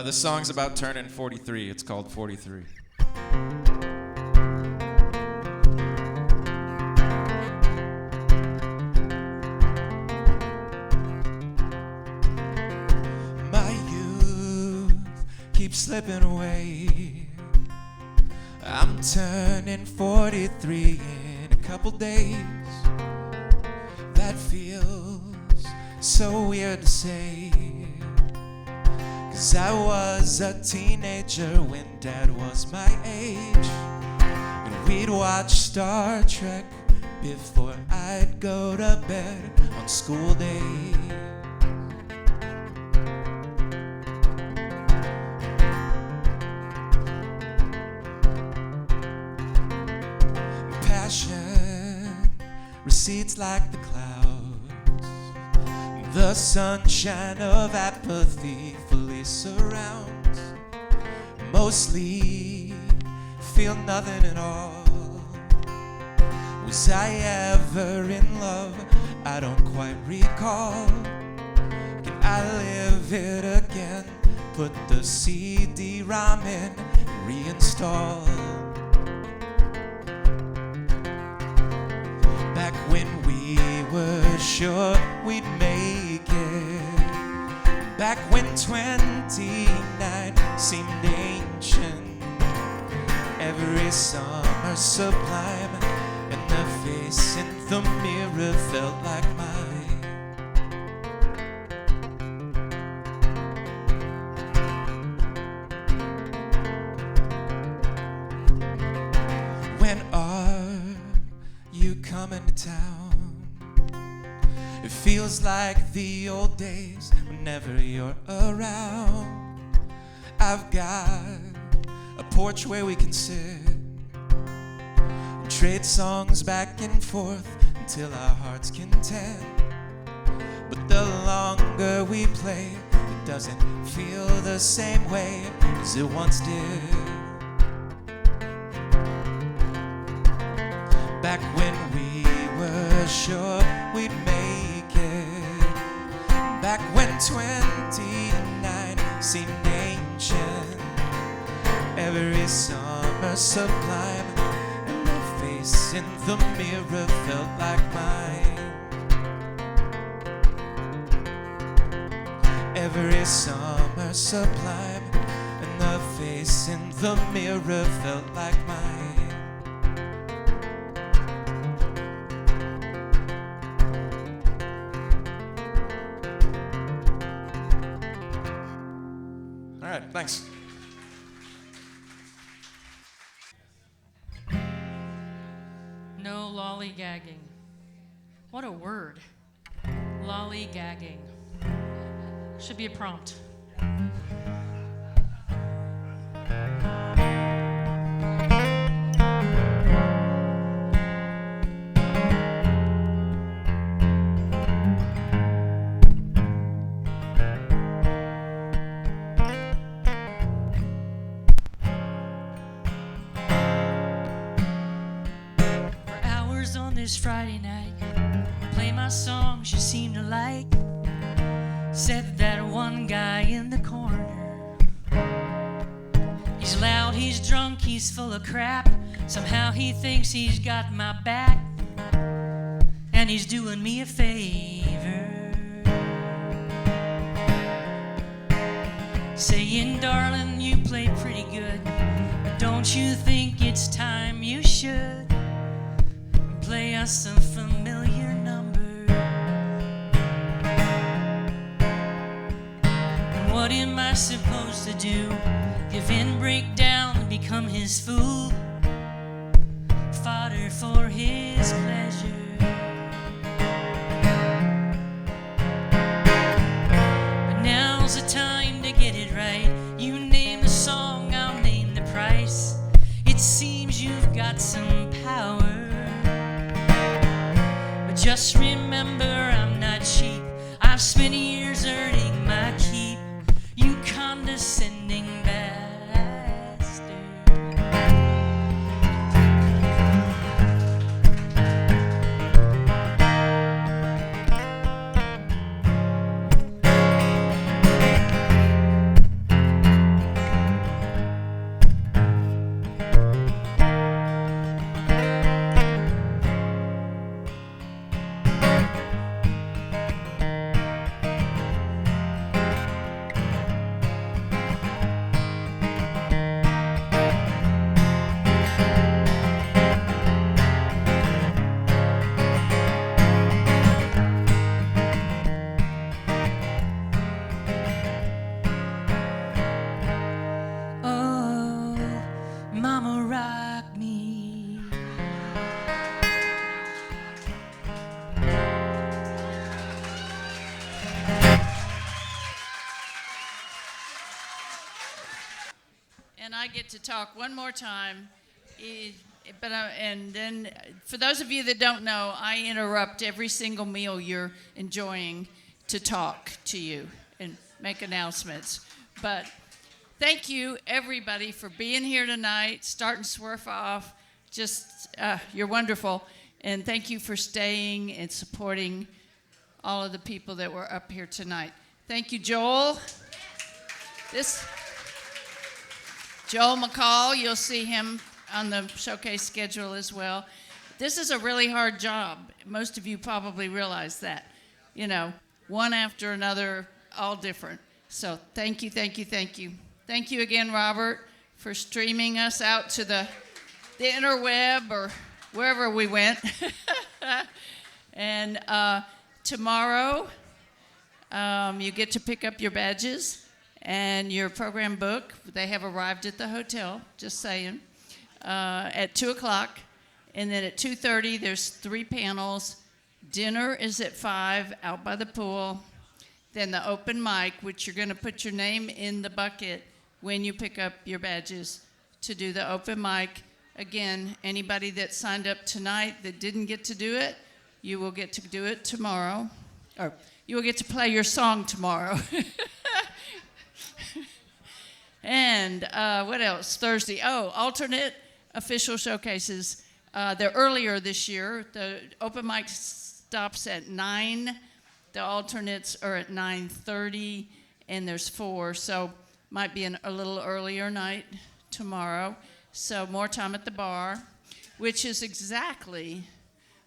The song's about turning 43. It's called 43. My youth keeps slipping away. I'm turning 43 in a couple days. That feels so weird to say, 'cause I was a teenager when Dad was my age, and we'd watch Star Trek before I'd go to bed on school day. Passion recedes like the clouds. The sunshine of apathy fully surrounds. Mostly feel nothing at all. Was I ever in love? I don't quite recall. Can I live it again? Put the CD-ROM in and reinstall. Back when we were sure we'd make it. Back when 29 seemed ancient. Every summer sublime, and the face in the mirror felt like mine. When are you coming to town? It feels like the old days whenever you're around. I've got a porch where we can sit and trade songs back and forth until our heart's content. But the longer we play, it doesn't feel the same way as it once did. Back when we were sure we'd make it. Back when 29 seemed ancient. Every summer sublime, and the face in the mirror felt like mine. Every summer sublime, and the face in the mirror felt like mine. All right, thanks. No lollygagging. What a word. Lollygagging. Should be a prompt. This Friday night, play my songs you seem to like, except that one guy in the corner. He's loud, he's drunk, he's full of crap. Somehow he thinks he's got my back, and he's doing me a favor, saying, darling, you play pretty good, but don't you think it's time you should play us a familiar number? And what am I supposed to do? Give in, break down, and become his fool? Fodder for his pleasure. But now's the time to get it right. You name the song, I'll name the price. It seems you've got some power. Just remember, I'm not cheap. I've spent years earning my keep. You condescending bastard. I get to talk one more time. And then, for those of you that don't know, I interrupt every single meal you're enjoying to talk to you and make announcements. But thank you, everybody, for being here tonight, starting SWRFA off. Just, you're wonderful. And thank you for staying and supporting all of the people that were up here tonight. Thank you, Joel. Joel McCall, you'll see him on the showcase schedule as well. This is a really hard job. Most of you probably realize that. You know, one after another, all different. So thank you, thank you, thank you. Thank you again, Robert, for streaming us out to the interweb or wherever we went. And tomorrow, you get to pick up your badges and your program book. They have arrived at the hotel, just saying, at 2 o'clock. And then at 2:30, there's 3 panels. Dinner is at 5 out by the pool. Then the open mic, which you're going to put your name in the bucket when you pick up your badges to do the open mic. Again, anybody that signed up tonight that didn't get to do it, you will get to do it tomorrow. Or you will get to play your song tomorrow. And what else? Thursday. Oh, alternate official showcases. They're earlier this year. The open mic stops at 9. The alternates are at 9:30, and there's 4. So might be a little earlier night tomorrow. So more time at the bar, which is exactly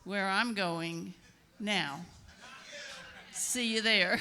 where I'm going now. See you there.